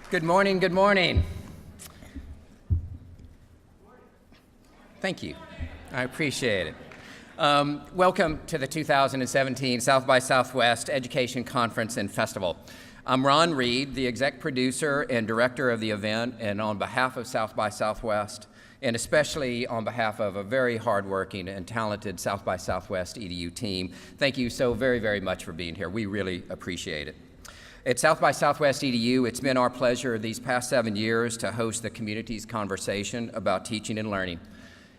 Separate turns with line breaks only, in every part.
Good morning, good morning. Thank you. I appreciate it. Welcome to the 2017 South by Southwest Education Conference and Festival. I'm Ron Reed, the exec producer and director of the event, and on behalf of South by Southwest, and especially on behalf of a very hardworking and talented South by Southwest EDU team, thank you so very, very much for being here. We really appreciate it. At South by Southwest EDU, it's been our pleasure these past 7 years to host the community's conversation about teaching and learning.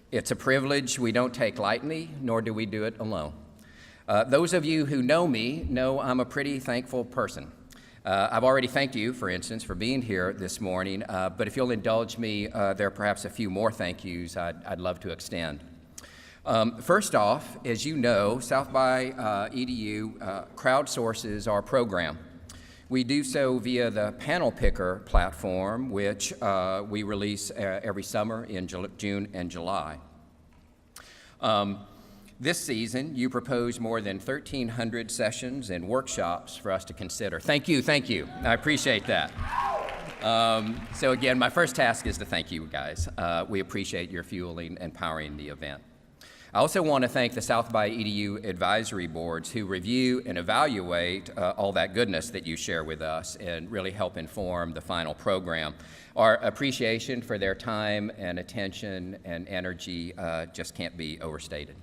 It's a privilege we don't take lightly, nor do we do it alone. Those of you who know me know I'm a pretty thankful person. I've already thanked you, for instance, for being here this morning, but if you'll indulge me, there are perhaps a few more thank yous I'd love to extend. First off, as you know, South by EDU crowdsources our program. We do so via the Panel Picker platform, which we release every summer in June and July. This season, you propose more than 1,300 sessions and workshops for us to consider. Thank you, thank you. I appreciate that. So again, my first task is to thank you guys. We appreciate your fueling and powering the event. I also want to thank the South by EDU advisory boards who review and evaluate all that goodness that you share with us and really help inform the final program. Our appreciation for their time and attention and energy just can't be overstated.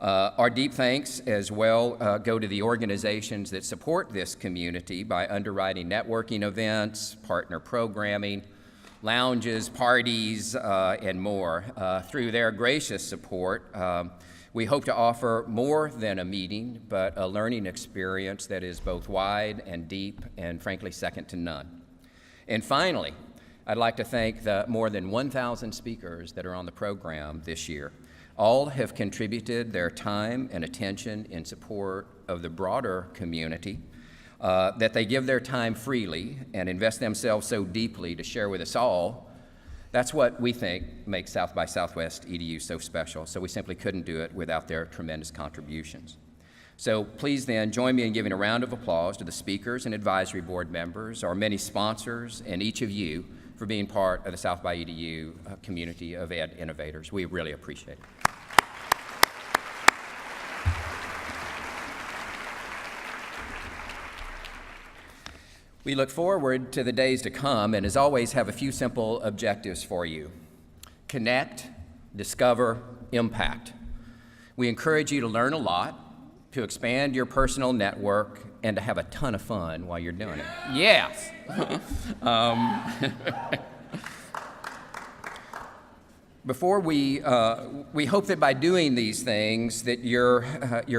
Our deep thanks as well go to the organizations that support this community by underwriting networking events, partner programming, lounges, parties, and more. Through their gracious support, we hope to offer more than a meeting, but a learning experience that is both wide and deep and frankly second to none. And finally, I'd like to thank the more than 1,000 speakers that are on the program this year. All have contributed their time and attention in support of the broader community, that they give their time freely and invest themselves so deeply to share with us all. That's what we think makes South by Southwest EDU so special, so we simply couldn't do it without their tremendous contributions. So please then join me in giving a round of applause to the speakers and advisory board members, our many sponsors, and each of you for being part of the South by EDU community of ed innovators. We really appreciate it. We look forward to the days to come and as always have a few simple objectives for you. Connect, discover, impact. We encourage you to learn a lot, to expand your personal network, and to have a ton of fun while you're doing it. Yes! Before we hope that by doing these things that you're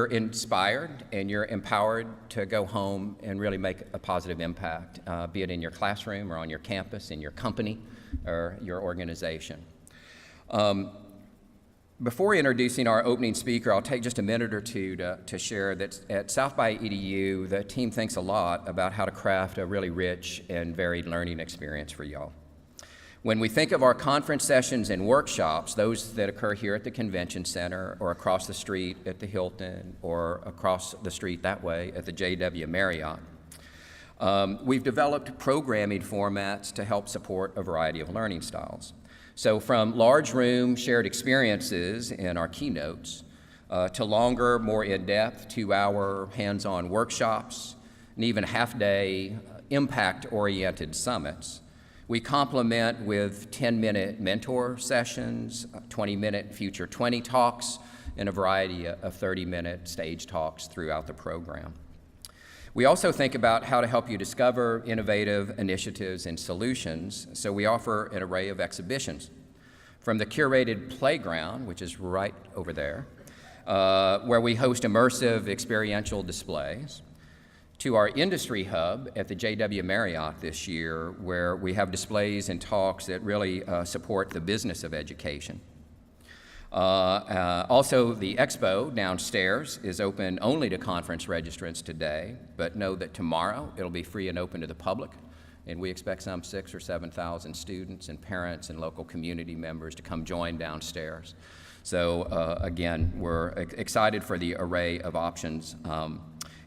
inspired and you're empowered to go home and really make a positive impact, be it in your classroom or on your campus, in your company, or your organization. Before introducing our opening speaker, I'll take just a minute or two to share that at South by EDU, the team thinks a lot about how to craft a really rich and varied learning experience for y'all. When we think of our conference sessions and workshops, those that occur here at the Convention Center or across the street at the Hilton or across the street that way at the JW Marriott, we've developed programming formats to help support a variety of learning styles. So from large room shared experiences in our keynotes to longer, more in-depth 2-hour hands-on workshops and even half-day impact-oriented summits, we complement with 10-minute mentor sessions, 20-minute Future 20 talks, and a variety of 30-minute stage talks throughout the program. We also think about how to help you discover innovative initiatives and solutions, so we offer an array of exhibitions. From the curated playground, which is right over there, where we host immersive experiential displays, to our industry hub at the JW Marriott this year, where we have displays and talks that really support the business of education. Also, the expo downstairs is open only to conference registrants today, but know that tomorrow it'll be free and open to the public, and we expect some 6,000 or 7,000 students and parents and local community members to come join downstairs. So again, we're excited for the array of options.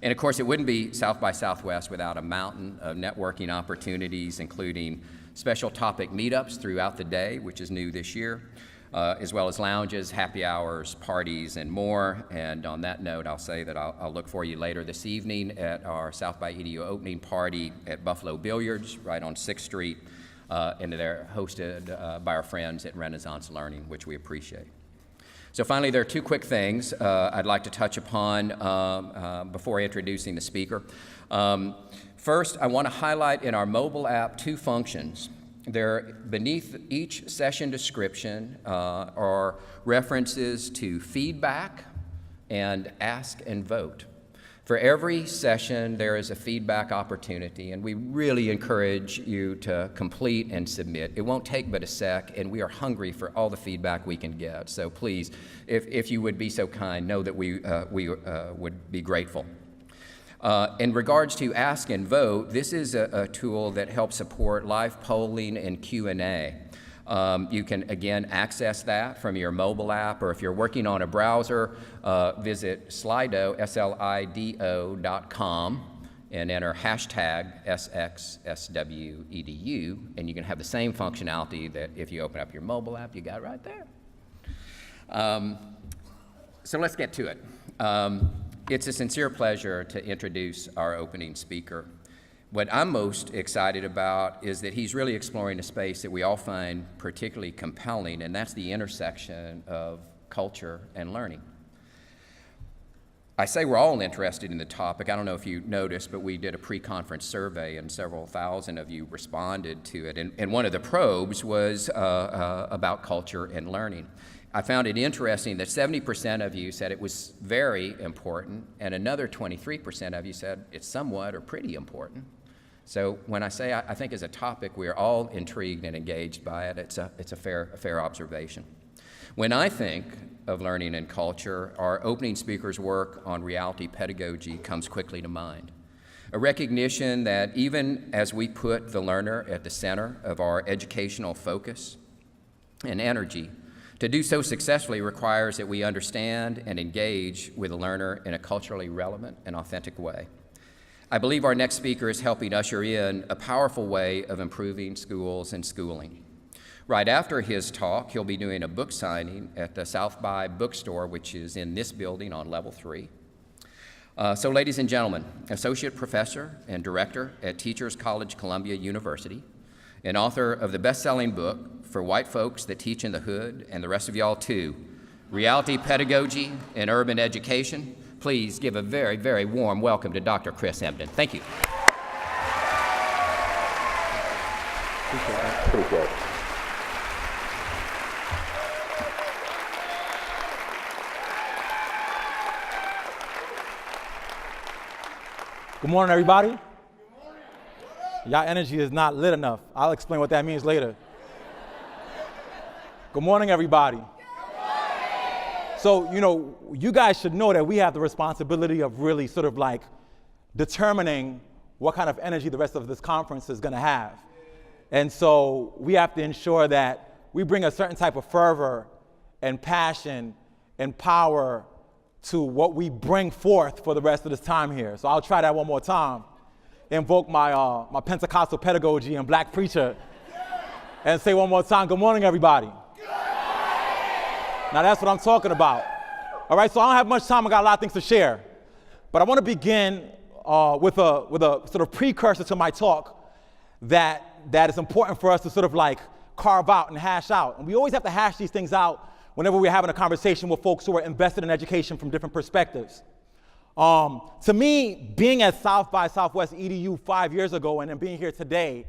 And of course, it wouldn't be South by Southwest without a mountain of networking opportunities, including special topic meetups throughout the day, which is new this year, as well as lounges, happy hours, parties, and more. And on that note, I'll say that I'll look for you later this evening at our South by EDU opening party at Buffalo Billiards, right on 6th Street, and they're hosted by our friends at Renaissance Learning, which we appreciate. So finally, there are two quick things I'd like to touch upon before introducing the speaker. First, I want to highlight in our mobile app two functions. There, beneath each session description are references to feedback and ask and vote. For every session, there is a feedback opportunity, and we really encourage you to complete and submit. It won't take but a sec, and we are hungry for all the feedback we can get. So please, if you would be so kind, know that we would be grateful. In regards to Ask and Vote, this is a tool that helps support live polling and Q&A. You can, again, access that from your mobile app, or if you're working on a browser, visit Slido, SLIDO.com, and enter hashtag SXSWedu, and you can have the same functionality that if you open up your mobile app, you got right there. So let's get to it. It's a sincere pleasure to introduce our opening speaker. What I'm most excited about is that he's really exploring a space that we all find particularly compelling, and that's the intersection of culture and learning. I say we're all interested in the topic. I don't know if you noticed, but we did a pre-conference survey, and several thousand of you responded to it. And one of the probes was about culture and learning. I found it interesting that 70% of you said it was very important, and another 23% of you said it's somewhat or pretty important. So when I say I think as a topic we are all intrigued and engaged by it, it's a fair observation. When I think of learning and culture, our opening speaker's work on reality pedagogy comes quickly to mind. A recognition that even as we put the learner at the center of our educational focus and energy, to do so successfully requires that we understand and engage with the learner in a culturally relevant and authentic way. I believe our next speaker is helping usher in a powerful way of improving schools and schooling. Right after his talk, he'll be doing a book signing at the South by Bookstore, which is in this building on level 3. So ladies and gentlemen, Associate Professor and Director at Teachers College Columbia University, and author of the best-selling book for white folks that teach in the hood, and the rest of y'all too, Reality Pedagogy in Urban Education. Please give a very, very warm welcome to Dr. Chris Emdin. Thank you.
Appreciate it. Good morning, everybody. Good morning. Y'all energy is not lit enough. I'll explain what that means later. Good morning, everybody. So, you guys should know that we have the responsibility of really sort of like determining what kind of energy the rest of this conference is going to have. And so we have to ensure that we bring a certain type of fervor and passion and power to what we bring forth for the rest of this time here. So I'll try that one more time. Invoke my Pentecostal pedagogy and black preacher and say one more time, good morning, everybody. Now that's what I'm talking about. All right, so I don't have much time. I got a lot of things to share. But I want to begin with a sort of precursor to my talk that is important for us to sort of like carve out and hash out. And we always have to hash these things out whenever we're having a conversation with folks who are invested in education from different perspectives. To me, being at South by Southwest EDU 5 years ago and then being here today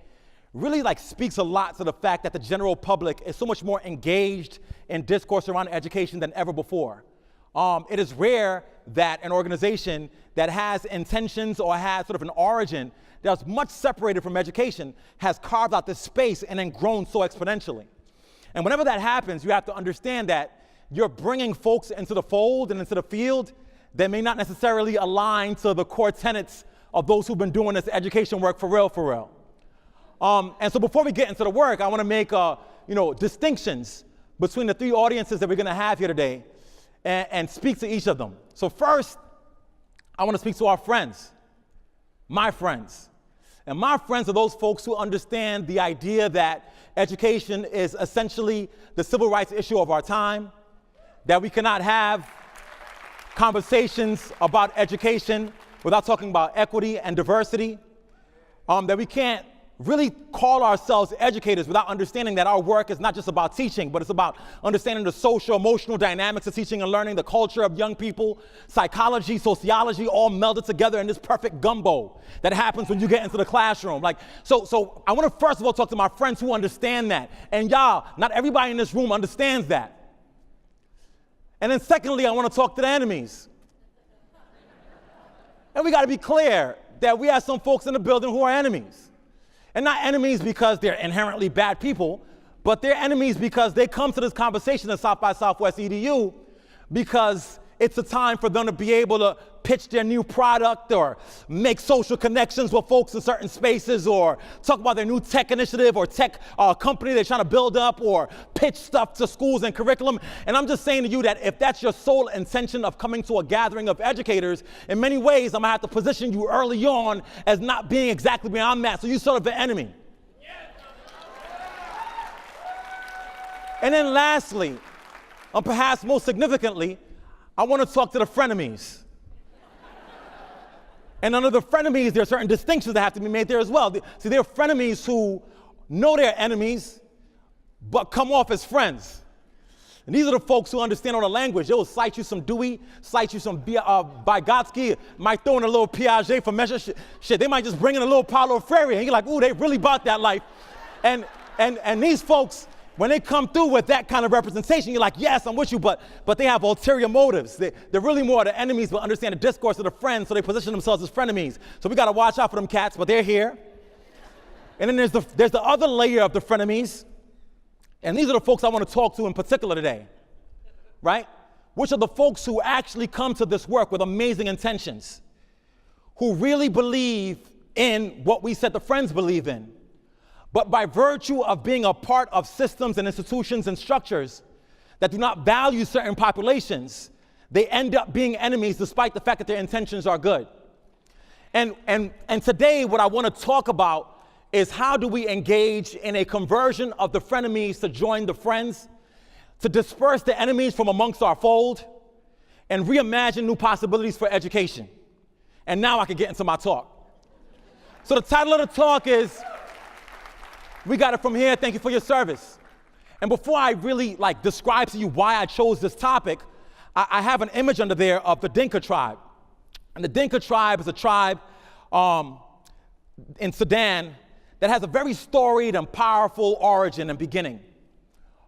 really like speaks a lot to the fact that the general public is so much more engaged in discourse around education than ever before. It is rare that an organization that has intentions or has sort of an origin that's much separated from education has carved out this space and then grown so exponentially. And whenever that happens, you have to understand that you're bringing folks into the fold and into the field that may not necessarily align to the core tenets of those who've been doing this education work for real. And so before we get into the work, I want to make distinctions between the three audiences that we're going to have here today and speak to each of them. So first, I want to speak to our friends, my friends. And my friends are those folks who understand the idea that education is essentially the civil rights issue of our time, that we cannot have conversations about education without talking about equity and diversity, that we can't really call ourselves educators without understanding that our work is not just about teaching, but it's about understanding the social, emotional dynamics of teaching and learning, the culture of young people, psychology, sociology, all melded together in this perfect gumbo that happens when you get into the classroom. So I want to first of all talk to my friends who understand that. And y'all, not everybody in this room understands that. And then secondly, I want to talk to the enemies. And we got to be clear that we have some folks in the building who are enemies. And not enemies because they're inherently bad people, but they're enemies because they come to this conversation at South by Southwest EDU because it's a time for them to be able to pitch their new product or make social connections with folks in certain spaces or talk about their new tech initiative or tech company they're trying to build up or pitch stuff to schools and curriculum. And I'm just saying to you that if that's your sole intention of coming to a gathering of educators, in many ways I'm gonna have to position you early on as not being exactly where I'm at, so you're sort of the enemy. And then lastly, perhaps most significantly, I want to talk to the frenemies. And under the frenemies, there are certain distinctions that have to be made there as well. See, there are frenemies who know they're enemies, but come off as friends. And these are the folks who understand all the language. They will cite you some Dewey, cite you some Vygotsky, might throw in a little Piaget for measure. Shit, they might just bring in a little Paulo Freire, and you're like, ooh, they really bought that life. And these folks, when they come through with that kind of representation, you're like, yes, I'm with you, but they have ulterior motives. They're really more the enemies, but understand the discourse of the friends, so they position themselves as frenemies. So we got to watch out for them cats, but they're here. And then there's the other layer of the frenemies, and these are the folks I want to talk to in particular today, right? Which are the folks who actually come to this work with amazing intentions, who really believe in what we said the friends believe in. But by virtue of being a part of systems and institutions and structures that do not value certain populations, they end up being enemies despite the fact that their intentions are good. And today what I want to talk about is how do we engage in a conversion of the frenemies to join the friends, to disperse the enemies from amongst our fold, and reimagine new possibilities for education. And now I can get into my talk. So the title of the talk is, We Got It From Here, Thank You for Your Service. And before I really describe to you why I chose this topic, I have an image under there of the Dinka tribe. And the Dinka tribe is a tribe in Sudan that has a very storied and powerful origin and beginning.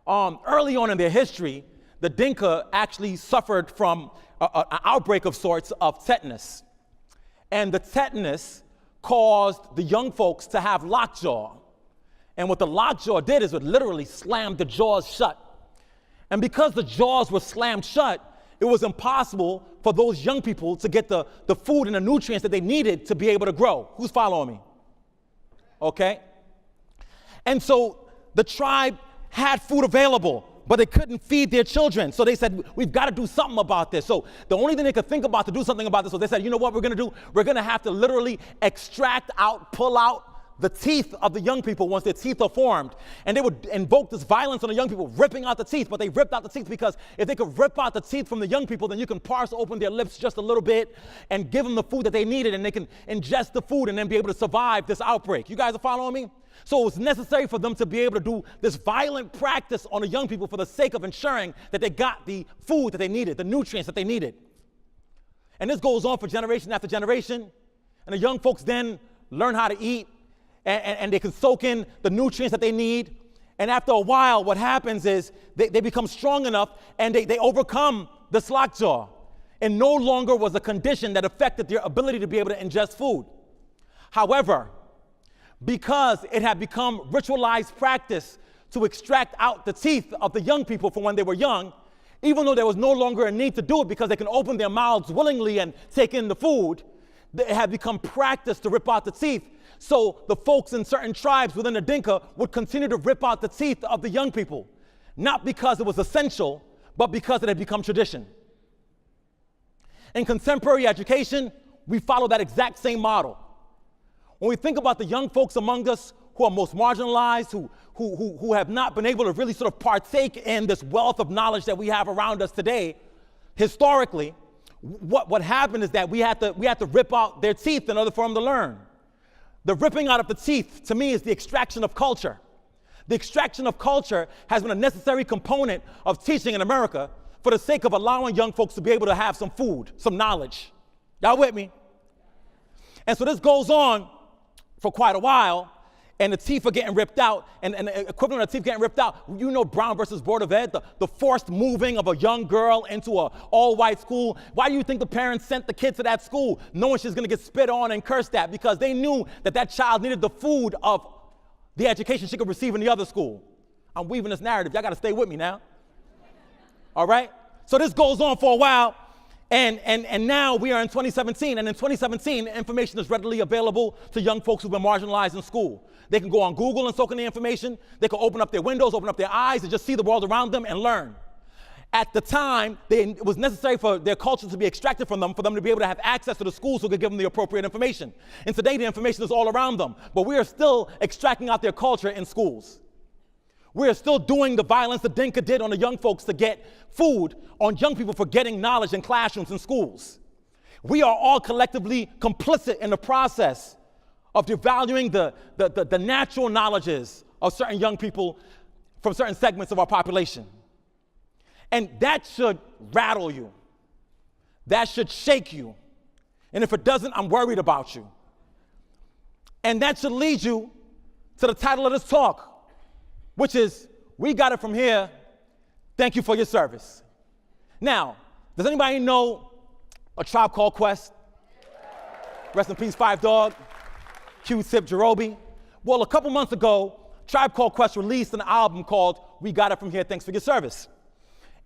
Early on in their history, the Dinka actually suffered from an outbreak of sorts of tetanus. And the tetanus caused the young folks to have lockjaw. And what the lockjaw did is it literally slammed the jaws shut. And because the jaws were slammed shut, it was impossible for those young people to get the food and the nutrients that they needed to be able to grow. Who's following me? Okay? And so the tribe had food available, but they couldn't feed their children. So they said, we've got to do something about this. So the only thing they could think about to do something about this, so they said, you know what we're going to do? We're going to have to literally extract out, pull out the teeth of the young people once their teeth are formed. And they would invoke this violence on the young people, ripping out the teeth, but they ripped out the teeth because if they could rip out the teeth from the young people, then you can parse open their lips just a little bit and give them the food that they needed, and they can ingest the food and then be able to survive this outbreak. You guys are following me? So it was necessary for them to be able to do this violent practice on the young people for the sake of ensuring that they got the food that they needed, the nutrients that they needed. And this goes on for generation after generation, and the young folks then learn how to eat, and they can soak in the nutrients that they need. And after a while, what happens is they become strong enough and they overcome the lockjaw. And no longer was a condition that affected their ability to be able to ingest food. However, because it had become ritualized practice to extract out the teeth of the young people from when they were young, even though there was no longer a need to do it because they can open their mouths willingly and take in the food, it had become practice to rip out the teeth. So the folks in certain tribes within the Dinka would continue to rip out the teeth of the young people, not because it was essential, but because it had become tradition. In contemporary education, we follow that exact same model. When we think about the young folks among us who are most marginalized, who have not been able to really sort of partake in this wealth of knowledge that we have around us today, historically, what happened is that we had to rip out their teeth in order for them to learn. The ripping out of the teeth, to me, is the extraction of culture. The extraction of culture has been a necessary component of teaching in America for the sake of allowing young folks to be able to have some food, some knowledge. Y'all with me? And so this goes on for quite a while, and the teeth are getting ripped out, and the equivalent of the teeth getting ripped out, you know Brown versus Board of Ed, the forced moving of a young girl into an all-white school. Why do you think the parents sent the kid to that school knowing she's gonna get spit on and cursed at? Because they knew that that child needed the food of the education she could receive in the other school. I'm weaving this narrative, y'all gotta stay with me now. All right? So this goes on for a while, and now we are in 2017, and in 2017, information is readily available to young folks who've been marginalized in school. They can go on Google and soak in the information. They can open up their windows, open up their eyes, and just see the world around them and learn. At the time, it was necessary for their culture to be extracted from them, for them to be able to have access to the schools who could give them the appropriate information. And today, the information is all around them, but we are still extracting out their culture in schools. We are still doing the violence that Dinka did on the young folks to get food, on young people for getting knowledge in classrooms and schools. We are all collectively complicit in the process of devaluing the natural knowledges of certain young people from certain segments of our population. And that should rattle you. That should shake you. And if it doesn't, I'm worried about you. And that should lead you to the title of this talk, which is, We Got It From Here, Thank You for Your Service. Now, does anybody know A Tribe Called Quest? Rest in peace, Five Dog, Q-Tip, Jerobi. Well, a couple months ago, Tribe Called Quest released an album called We Got It From Here, Thanks for Your Service.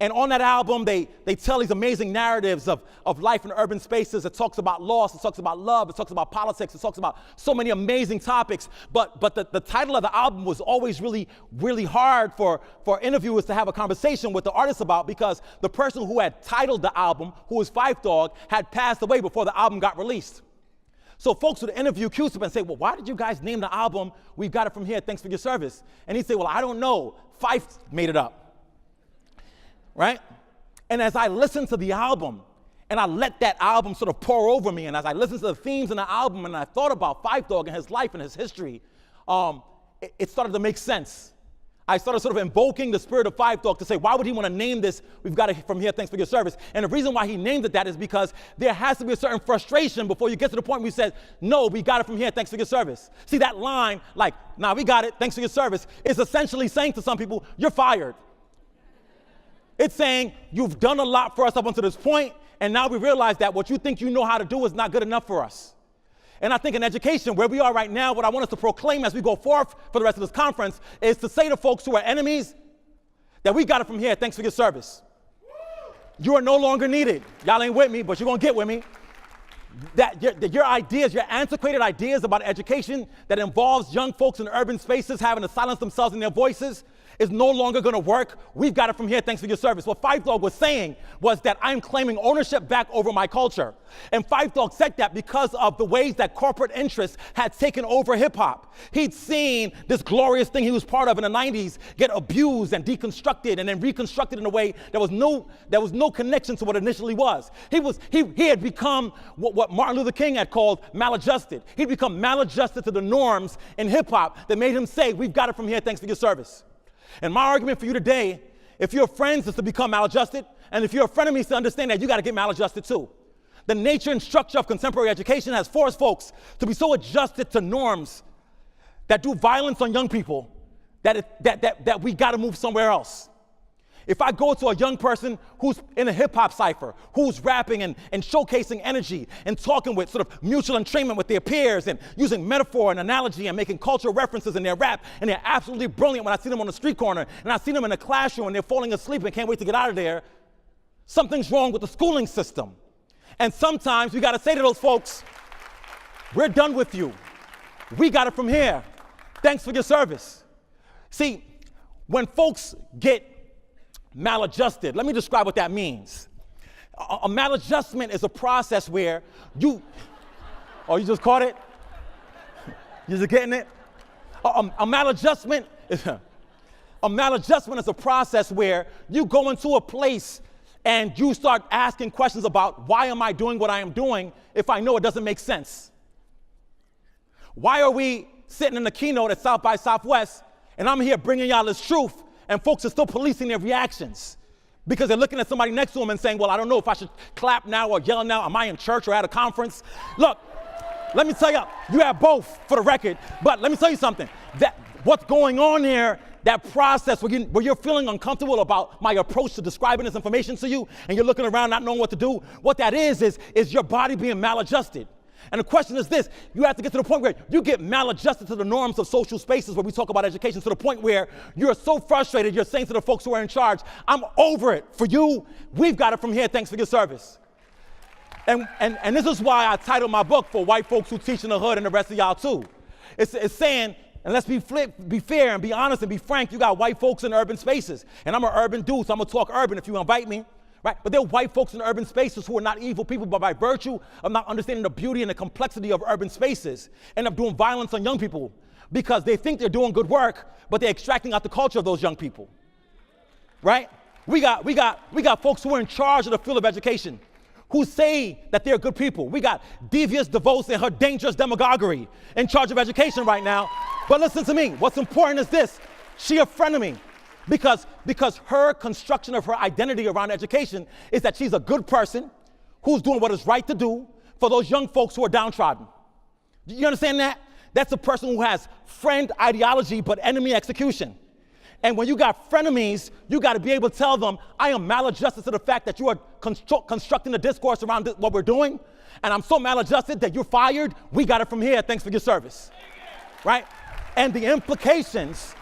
And on that album, they tell these amazing narratives of life in urban spaces. It talks about loss, it talks about love, it talks about politics, it talks about so many amazing topics. But the title of the album was always really, really hard for interviewers to have a conversation with the artist about, because the person who had titled the album, who was Five Dog, had passed away before the album got released. So folks would interview Q-Tip and say, well, why did you guys name the album We Got It From Here, Thanks for Your Service? And he'd say, well, I don't know. Fife made it up. Right? And as I listened to the album, and I let that album sort of pour over me, and as I listened to the themes in the album, and I thought about Five Dog and his life and his history, it started to make sense. I started sort of invoking the spirit of Five Dog to say, why would he want to name this, We've Got It From Here, Thanks for Your Service? And the reason why he named it that is because there has to be a certain frustration before you get to the point where you say, no, we got it from here, thanks for your service. See, that line, like, nah, we got it, thanks for your service, is essentially saying to some people, you're fired. It's saying, you've done a lot for us up until this point, and now we realize that what you think you know how to do is not good enough for us. And I think in education, where we are right now, what I want us to proclaim as we go forth for the rest of this conference is to say to folks who are enemies that we got it from here, thanks for your service. You are no longer needed. Y'all ain't with me, but you're gonna get with me. That your ideas, your antiquated ideas about education that involves young folks in urban spaces having to silence themselves in their voices is no longer gonna work. We've got it from here, thanks for your service. What Five Dog was saying was that I'm claiming ownership back over my culture. And Five Dog said that because of the ways that corporate interests had taken over hip hop. He'd seen this glorious thing he was part of in the 90s get abused and deconstructed and then reconstructed in a way that was no connection to what it initially was. He had become what Martin Luther King had called maladjusted. He'd become maladjusted to the norms in hip hop that made him say, we've got it from here, thanks for your service. And my argument for you today, if you're friends, is to become maladjusted, and if you're a friend of me, is to understand that you got to get maladjusted too. The nature and structure of contemporary education has forced folks to be so adjusted to norms that do violence on young people that we got to move somewhere else. If I go to a young person who's in a hip-hop cipher, who's rapping and showcasing energy and talking with sort of mutual entrainment with their peers and using metaphor and analogy and making cultural references in their rap, and they're absolutely brilliant when I see them on the street corner, and I see them in a classroom and they're falling asleep and can't wait to get out of there, something's wrong with the schooling system. And sometimes we got to say to those folks, we're done with you. We got it from here. Thanks for your service. See, when folks get maladjusted, let me describe what that means. A maladjustment is a process where you just caught it? You just getting it? A maladjustment is a process where you go into a place and you start asking questions about why am I doing what I am doing if I know it doesn't make sense? Why are we sitting in the keynote at South by Southwest and I'm here bringing y'all this truth and folks are still policing their reactions because they're looking at somebody next to them and saying, well, I don't know if I should clap now or yell now. Am I in church or at a conference? Look, let me tell you, you have both for the record, but let me tell you something. That what's going on there, that process where you're feeling uncomfortable about my approach to describing this information to you and you're looking around not knowing what to do, what that is your body being maladjusted. And the question is this, you have to get to the point where you get maladjusted to the norms of social spaces where we talk about education to the point where you're so frustrated, you're saying to the folks who are in charge, I'm over it. For you, we've got it from here, thanks for your service. And this is why I titled my book For White Folks Who Teach in the Hood and the rest of y'all too. It's saying, and let's be fair and be honest and be frank, you got white folks in urban spaces. And I'm an urban dude, so I'm gonna talk urban if you invite me. Right? But there are white folks in urban spaces who are not evil people, but by virtue of not understanding the beauty and the complexity of urban spaces, end up doing violence on young people because they think they're doing good work, but they're extracting out the culture of those young people. Right? We got folks who are in charge of the field of education who say that they're good people. We got devious DeVos and her dangerous demagoguery in charge of education right now. But listen to me, what's important is this, she a friend of me. Because her construction of her identity around education is that she's a good person who's doing what is right to do for those young folks who are downtrodden. You understand that? That's a person who has friend ideology but enemy execution. And when you got frenemies, you got to be able to tell them, I am maladjusted to the fact that you are constructing the discourse around what we're doing, and I'm so maladjusted that you're fired. We got it from here. Thanks for your service. Right? And the implications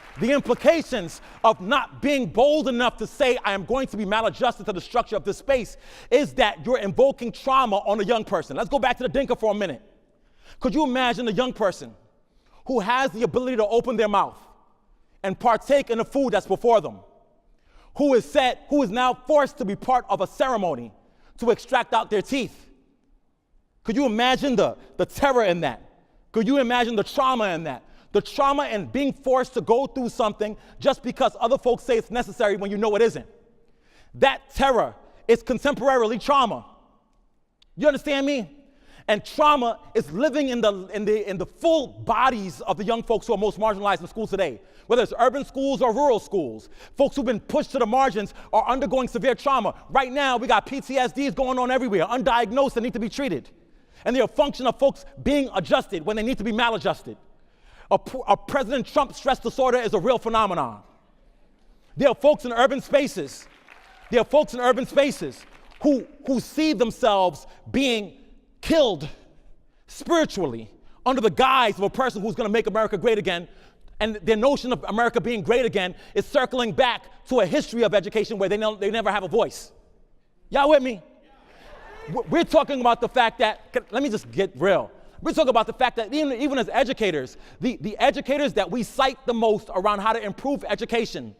of not being bold enough to say I am going to be maladjusted to the structure of this space is that you're invoking trauma on a young person. Let's go back to the Dinka for a minute. Could you imagine a young person who has the ability to open their mouth and partake in the food that's before them, who is now forced to be part of a ceremony to extract out their teeth? Could you imagine the terror in that? Could you imagine the trauma in that? The trauma in being forced to go through something just because other folks say it's necessary when you know it isn't. That terror is contemporarily trauma. You understand me? And trauma is living in the full bodies of the young folks who are most marginalized in schools today. Whether it's urban schools or rural schools, folks who've been pushed to the margins are undergoing severe trauma. Right now, we got PTSDs going on everywhere, undiagnosed and need to be treated. And they're a function of folks being adjusted when they need to be maladjusted. A President Trump stress disorder is a real phenomenon. There are folks in urban spaces. Who see themselves being killed spiritually under the guise of a person who's going to make America great again. And their notion of America being great again is circling back to a history of education where they never have a voice. Y'all with me? We're talking about the fact that, let me just get real. We're talking about the fact that even as educators, the educators that we cite the most around how to improve education,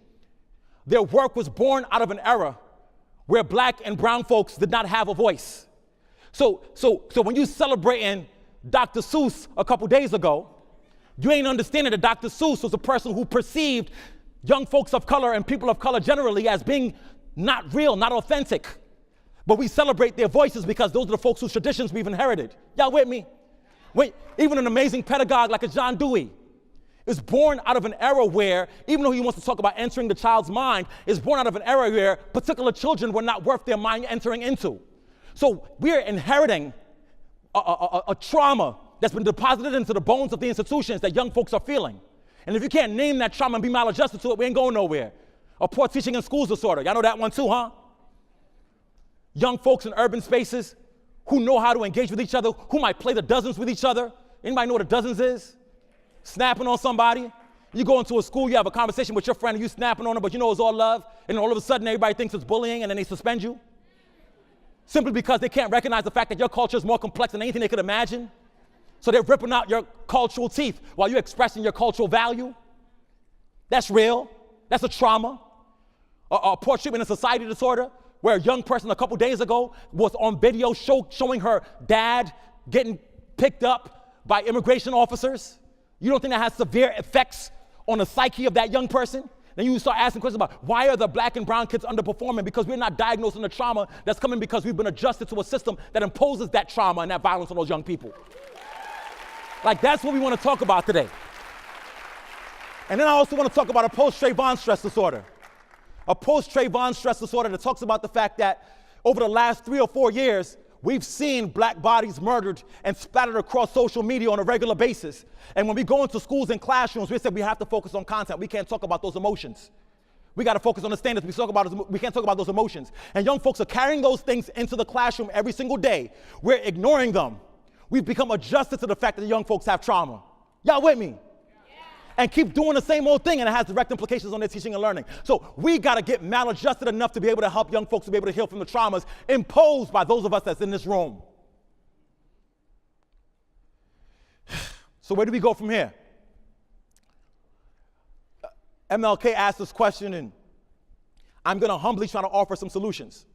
their work was born out of an era where black and brown folks did not have a voice. So when you celebrating Dr. Seuss a couple days ago, you ain't understanding that Dr. Seuss was a person who perceived young folks of color and people of color generally as being not real, not authentic. But we celebrate their voices because those are the folks whose traditions we've inherited. Y'all with me? Wait, even an amazing pedagogue like a John Dewey is born out of an era where, even though he wants to talk about entering the child's mind, is born out of an era where particular children were not worth their mind entering into. So we're inheriting a trauma that's been deposited into the bones of the institutions that young folks are feeling. And if you can't name that trauma and be maladjusted to it, we ain't going nowhere. A poor teaching in schools disorder. Y'all know that one too, huh? Young folks in urban spaces who know how to engage with each other, who might play the dozens with each other. Anybody know what a dozens is? Snapping on somebody. You go into a school, you have a conversation with your friend, and you snapping on them, but you know it's all love, and all of a sudden everybody thinks it's bullying, and then they suspend you. Simply because they can't recognize the fact that your culture is more complex than anything they could imagine. So they're ripping out your cultural teeth while you're expressing your cultural value. That's real. That's a trauma. A poor treatment and society disorder. where a young person a couple days ago was on video showing her dad getting picked up by immigration officers? You don't think that has severe effects on the psyche of that young person? Then you start asking questions about why are the black and brown kids underperforming? Because we're not diagnosing the trauma that's coming because we've been adjusted to a system that imposes that trauma and that violence on those young people. Like, that's what we want to talk about today. And then I also want to talk about a post-Trayvon stress disorder. A post-Trayvon stress disorder that talks about the fact that over the last 3 or 4 years, we've seen black bodies murdered and splattered across social media on a regular basis. And when we go into schools and classrooms, we said we have to focus on content. We can't talk about those emotions. We got to focus on the standards. We can't talk about those emotions. And young folks are carrying those things into the classroom every single day. We're ignoring them. We've become adjusted to the fact that the young folks have trauma. Y'all with me? And keep doing the same old thing, and it has direct implications on their teaching and learning. So we got to get maladjusted enough to be able to help young folks to be able to heal from the traumas imposed by those of us that's in this room. So where do we go from here? MLK asked this question, and I'm going to humbly try to offer some solutions.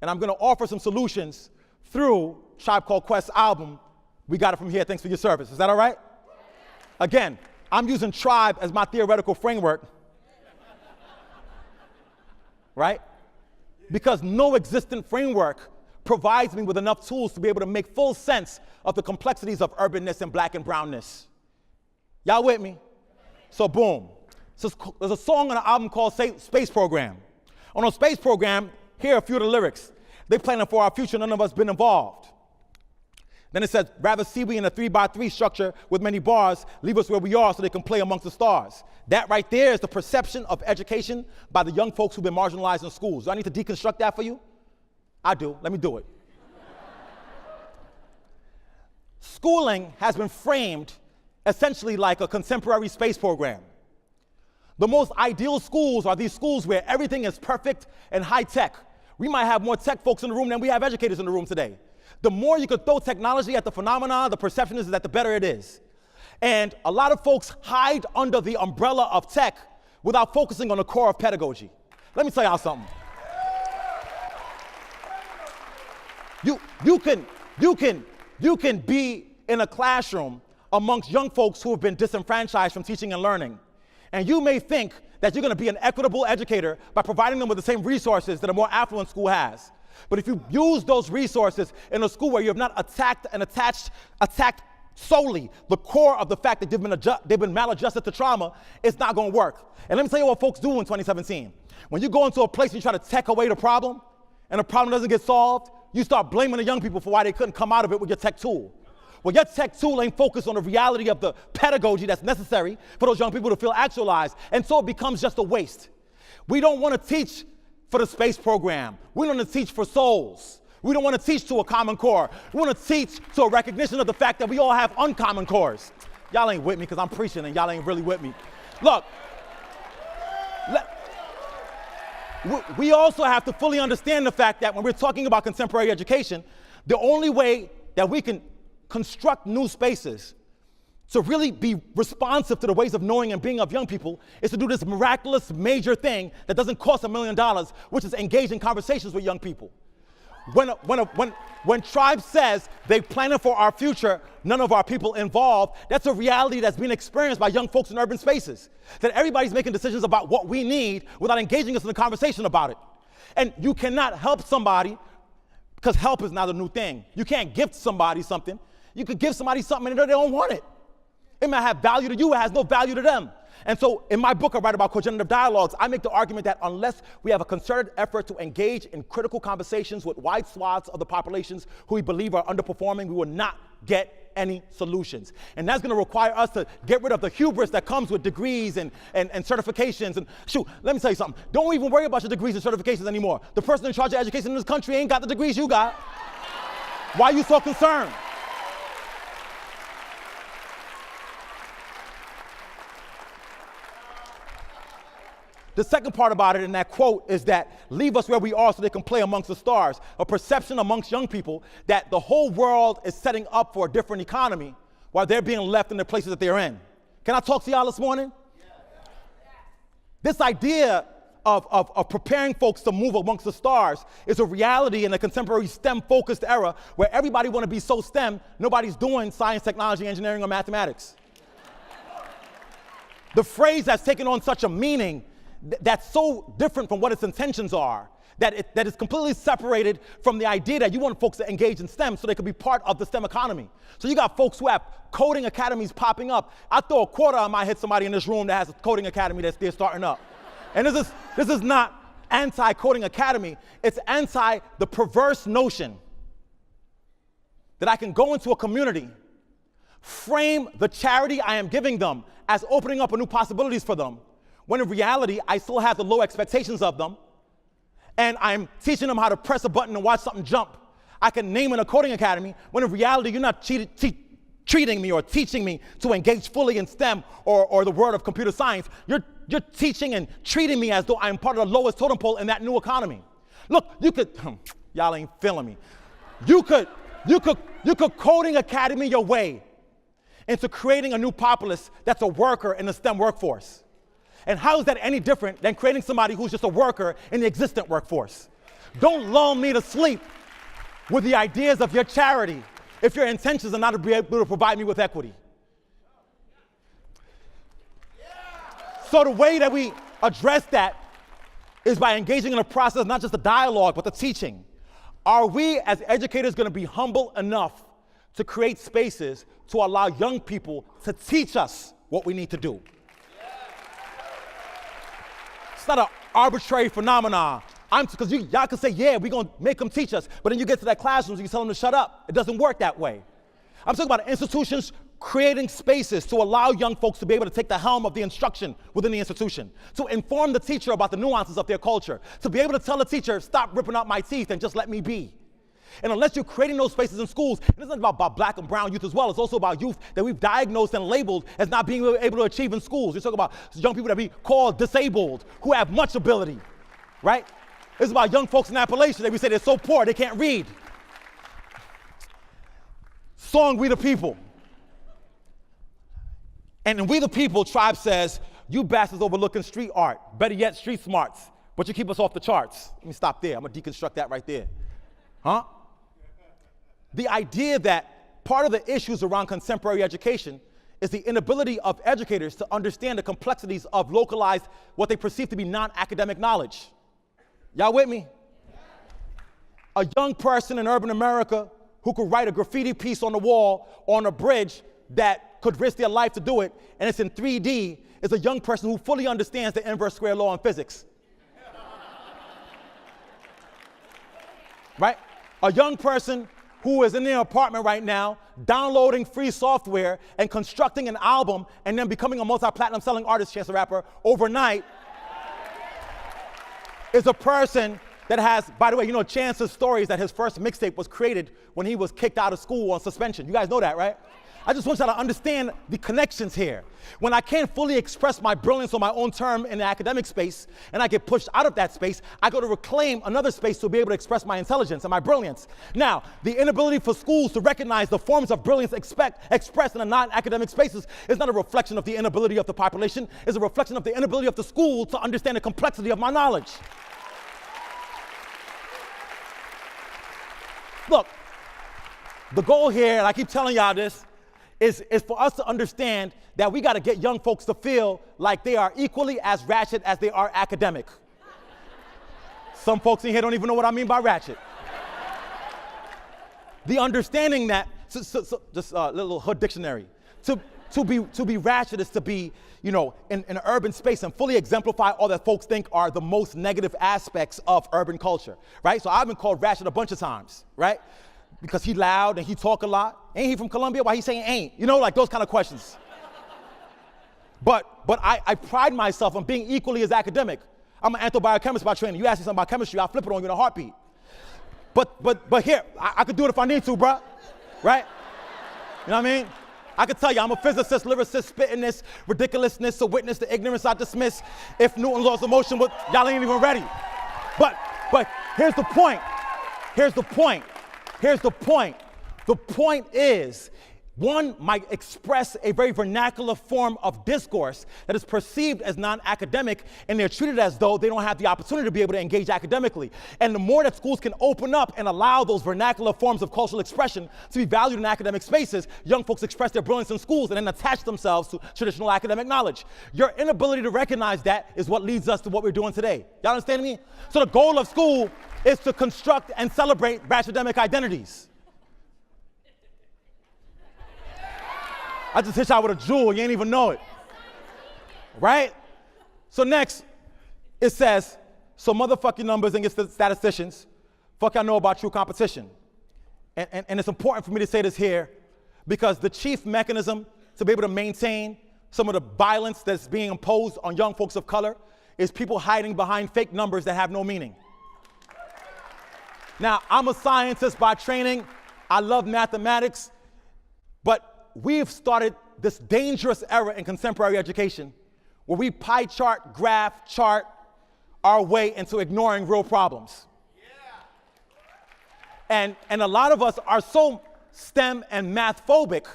And I'm going to offer some solutions through Tribe Called Quest's album, We Got It From Here, Thanks for Your Service. Is that all right? Again, I'm using Tribe as my theoretical framework, right? Because no existent framework provides me with enough tools to be able to make full sense of the complexities of urbanness and black and brownness. Y'all with me? So boom. So there's a song on an album called Space Program. On a Space Program, here are a few of the lyrics. They planning for our future, none of us been involved. Then it says, rather see we in a 3x3 structure with many bars, leave us where we are so they can play amongst the stars. That right there is the perception of education by the young folks who've been marginalized in schools. Do I need to deconstruct that for you? I do. Let me do it. Schooling has been framed essentially like a contemporary space program. The most ideal schools are these schools where everything is perfect and high tech. We might have more tech folks in the room than we have educators in the room today. The more you could throw technology at the phenomena, the perception is that the better it is. And a lot of folks hide under the umbrella of tech without focusing on the core of pedagogy. Let me tell y'all something. You can be in a classroom amongst young folks who have been disenfranchised from teaching and learning. And you may think that you're going to be an equitable educator by providing them with the same resources that a more affluent school has. But if you use those resources in a school where you have not attacked solely the core of the fact that they've been maladjusted to trauma, it's not going to work. And let me tell you what folks do in 2017. When you go into a place and you try to tech away the problem, and the problem doesn't get solved, you start blaming the young people for why they couldn't come out of it with your tech tool. Well, your tech tool ain't focused on the reality of the pedagogy that's necessary for those young people to feel actualized, and so it becomes just a waste. We don't want to teach for the space program. We want to teach for souls. We don't want to teach to a common core. We want to teach to a recognition of the fact that we all have uncommon cores. Y'all ain't with me because I'm preaching and y'all ain't really with me. Look, we also have to fully understand the fact that when we're talking about contemporary education, the only way that we can construct new spaces to really be responsive to the ways of knowing and being of young people is to do this miraculous major thing that doesn't cost $1 million, which is engage in conversations with young people. When Tribe says they planning for our future, none of our people involved, that's a reality that's being experienced by young folks in urban spaces. That everybody's making decisions about what we need without engaging us in a conversation about it. And you cannot help somebody, because help is not a new thing. You can't gift somebody something. You could give somebody something and they don't want it. It might have value to you, it has no value to them. And so in my book I write about cogenerative dialogues. I make the argument that unless we have a concerted effort to engage in critical conversations with wide swaths of the populations who we believe are underperforming, we will not get any solutions. And that's going to require us to get rid of the hubris that comes with degrees and certifications. And shoot, let me tell you something. Don't even worry about your degrees and certifications anymore. The person in charge of education in this country ain't got the degrees you got. Why are you so concerned? The second part about it in that quote is that leave us where we are so they can play amongst the stars. A perception amongst young people that the whole world is setting up for a different economy while they're being left in the places that they're in. Can I talk to y'all this morning? This idea of preparing folks to move amongst the stars is a reality in a contemporary STEM-focused era where everybody want to be so STEM, nobody's doing science, technology, engineering, or mathematics. The phrase has taken on such a meaning that's so different from what its intentions are, that is completely separated from the idea that you want folks to engage in STEM so they could be part of the STEM economy. So you got folks who have coding academies popping up. I throw a quarter, I might hit somebody in this room that has a coding academy that's there starting up. And this is not anti-coding academy, it's anti the perverse notion that I can go into a community, frame the charity I am giving them as opening up new possibilities for them, when in reality, I still have the low expectations of them, and I'm teaching them how to press a button and watch something jump. I can name it a coding academy, when in reality, you're not treating me or teaching me to engage fully in STEM or the world of computer science. You're teaching and treating me as though I'm part of the lowest totem pole in that new economy. Look, you could, y'all ain't feeling me. You could coding academy your way into creating a new populace that's a worker in the STEM workforce. And how is that any different than creating somebody who's just a worker in the existent workforce? Don't lull me to sleep with the ideas of your charity if your intentions are not to be able to provide me with equity. So the way that we address that is by engaging in a process, not just the dialogue, but the teaching. Are we as educators going to be humble enough to create spaces to allow young people to teach us what we need to do? It's not an arbitrary phenomenon. Because y'all can say, yeah, we're going to make them teach us, but then you get to that classroom, you tell them to shut up. It doesn't work that way. I'm talking about institutions creating spaces to allow young folks to be able to take the helm of the instruction within the institution, to inform the teacher about the nuances of their culture, to be able to tell the teacher, stop ripping out my teeth and just let me be. And unless you're creating those spaces in schools, and it's not about black and brown youth as well, it's also about youth that we've diagnosed and labeled as not being able to achieve in schools. You're talking about young people that we call disabled, who have much ability, right? It's about young folks in Appalachia that we say they're so poor they can't read. Song We the People. And in We the People, Tribe says, you bastards overlooking street art, better yet street smarts, but you keep us off the charts. Let me stop there, I'm gonna deconstruct that right there. Huh? The idea that part of the issues around contemporary education is the inability of educators to understand the complexities of localized, what they perceive to be non-academic knowledge. Y'all with me? A young person in urban America who could write a graffiti piece on the wall on a bridge that could risk their life to do it, and it's in 3D, is a young person who fully understands the inverse square law in physics. Right? A young person who is in their apartment right now, downloading free software and constructing an album and then becoming a multi-platinum selling artist, Chance the Rapper, overnight, is a person that has, by the way, you know, Chance's story is that his first mixtape was created when he was kicked out of school on suspension. You guys know that, right? I just want y'all to understand the connections here. When I can't fully express my brilliance on my own term in the academic space, and I get pushed out of that space, I go to reclaim another space to be able to express my intelligence and my brilliance. Now, the inability for schools to recognize the forms of brilliance expressed in the non-academic spaces is not a reflection of the inability of the population, it's a reflection of the inability of the school to understand the complexity of my knowledge. Look, the goal here, and I keep telling y'all this, is for us to understand that we got to get young folks to feel like they are equally as ratchet as they are academic. Some folks in here don't even know what I mean by ratchet. The understanding that, just a little hood dictionary, to be ratchet is to be, you know, in an urban space and fully exemplify all that folks think are the most negative aspects of urban culture, right? So I've been called ratchet a bunch of times, right? Because he loud and he talk a lot. Ain't he from Columbia? Why he saying ain't? You know, like those kind of questions. But I pride myself on being equally as academic. I'm an anthobiochemist by training. You ask me something about chemistry, I'll flip it on you in a heartbeat. But here, I could do it if I need to, bruh, right? You know what I mean? I could tell you, I'm a physicist, lyricist, spitting this ridiculousness to witness the ignorance I dismiss. If Newton's laws of motion, y'all ain't even ready. But here's the point. Here's the point. The point is, One might express a very vernacular form of discourse that is perceived as non-academic, and they're treated as though they don't have the opportunity to be able to engage academically. And the more that schools can open up and allow those vernacular forms of cultural expression to be valued in academic spaces, young folks express their brilliance in schools and then attach themselves to traditional academic knowledge. Your inability to recognize that is what leads us to what we're doing today. Y'all understand me? So the goal of school is to construct and celebrate academic identities. I just hit y'all with a jewel, you ain't even know it. Right? So next, it says, so motherfuck your numbers and your statisticians. Fuck y'all know about true competition. And it's important for me to say this here because the chief mechanism to be able to maintain some of the violence that's being imposed on young folks of color is people hiding behind fake numbers that have no meaning. Now, I'm a scientist by training. I love mathematics, but we've started this dangerous era in contemporary education where we pie chart, graph chart our way into ignoring real problems. Yeah. And a lot of us are so STEM and math phobic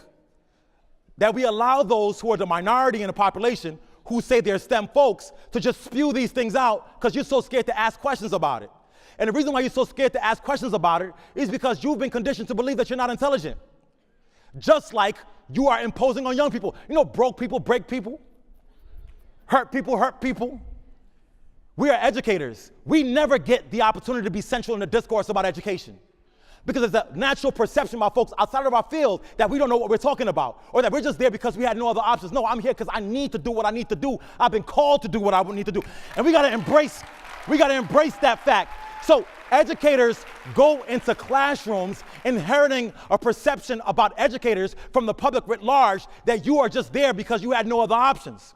that we allow those who are the minority in the population who say they're STEM folks to just spew these things out because you're so scared to ask questions about it. And the reason why you're so scared to ask questions about it is because you've been conditioned to believe that you're not intelligent. Just like you are imposing on young people. You know, broke people break people. Hurt people hurt people. We are educators. We never get the opportunity to be central in the discourse about education. Because there's a natural perception by folks outside of our field that we don't know what we're talking about. Or that we're just there because we had no other options. No, I'm here because I need to do what I need to do. I've been called to do what I need to do. And we gotta embrace that fact. So educators go into classrooms inheriting a perception about educators from the public writ large that you are just there because you had no other options.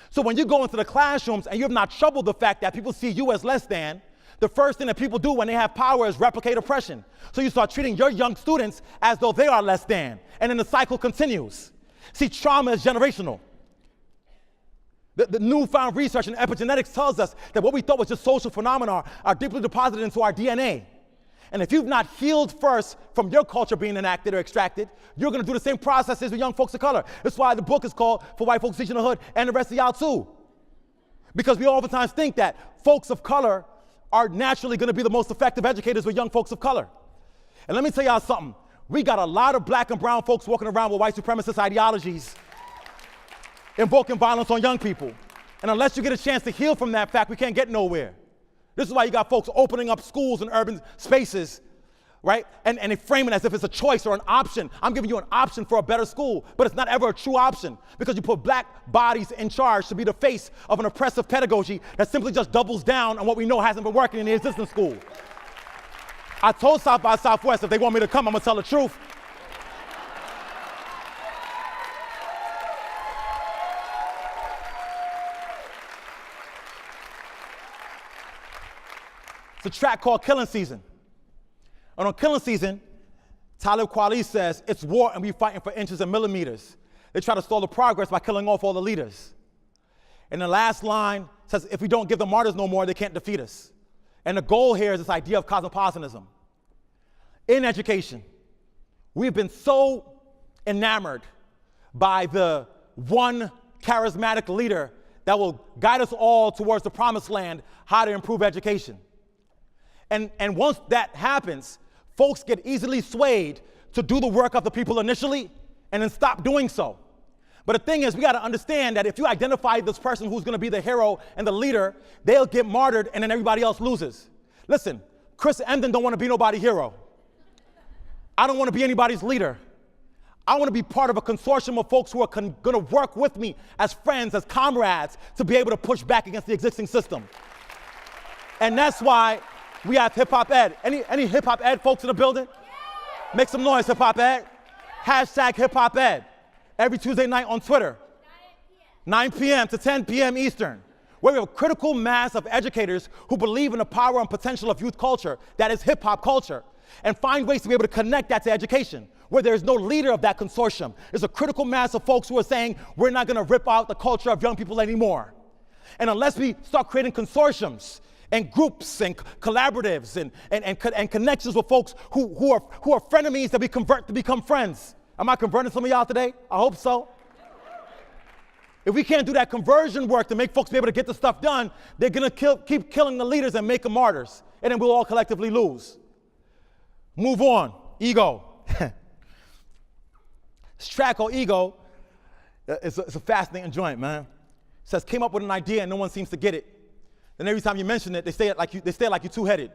So when you go into the classrooms and you have not troubled the fact that people see you as less than, the first thing that people do when they have power is replicate oppression. So you start treating your young students as though they are less than, and then the cycle continues. See, trauma is generational. The newfound research in epigenetics tells us that what we thought was just social phenomena are deeply deposited into our DNA. And if you've not healed first from your culture being enacted or extracted, you're gonna do the same processes with young folks of color. That's why the book is called For White Folks Teaching the Hood and the Rest of Y'all Too. Because we oftentimes think that folks of color are naturally gonna be the most effective educators with young folks of color. And let me tell y'all something. We got a lot of black and brown folks walking around with white supremacist ideologies invoking violence on young people. And unless you get a chance to heal from that fact, we can't get nowhere. This is why you got folks opening up schools in urban spaces, right? And they frame it as if it's a choice or an option. I'm giving you an option for a better school, but it's not ever a true option because you put black bodies in charge to be the face of an oppressive pedagogy that simply just doubles down on what we know hasn't been working in the existing school. I told South by Southwest if they want me to come, I'm gonna tell the truth. It's a track called Killing Season. And on Killing Season, Talib Kweli says, it's war and we fighting for inches and millimeters. They try to stall the progress by killing off all the leaders. And the last line says, if we don't give the martyrs no more, they can't defeat us. And the goal here is this idea of cosmopolitanism. In education, we've been so enamored by the one charismatic leader that will guide us all towards the promised land, how to improve education. And once that happens, folks get easily swayed to do the work of the people initially and then stop doing so. But the thing is, we gotta understand that if you identify this person who's gonna be the hero and the leader, they'll get martyred and then everybody else loses. Listen, Chris Emdin don't wanna be nobody's hero. I don't wanna be anybody's leader. I wanna be part of a consortium of folks who are gonna work with me as friends, as comrades, to be able to push back against the existing system. And that's why we have hip hop ed. Any hip hop ed folks in the building? Make some noise, hip hop ed. Hashtag hip hop ed. Every Tuesday night on Twitter. 9 p.m. to 10 p.m. Eastern. Where we have a critical mass of educators who believe in the power and potential of youth culture, that is hip hop culture, and find ways to be able to connect that to education, where there's no leader of that consortium. There's a critical mass of folks who are saying, we're not gonna rip out the culture of young people anymore. And unless we start creating consortiums and groups and collaboratives and connections with folks who are frenemies that we convert to become friends. Am I converting some of y'all today? I hope so. If we can't do that conversion work to make folks be able to get the stuff done, they're going to keep killing the leaders and make them martyrs. And then we'll all collectively lose. Move on. Ego. This track called Ego, it's a fascinating joint, man. It says, came up with an idea and no one seems to get it. Then every time you mention it, they say like you're two-headed.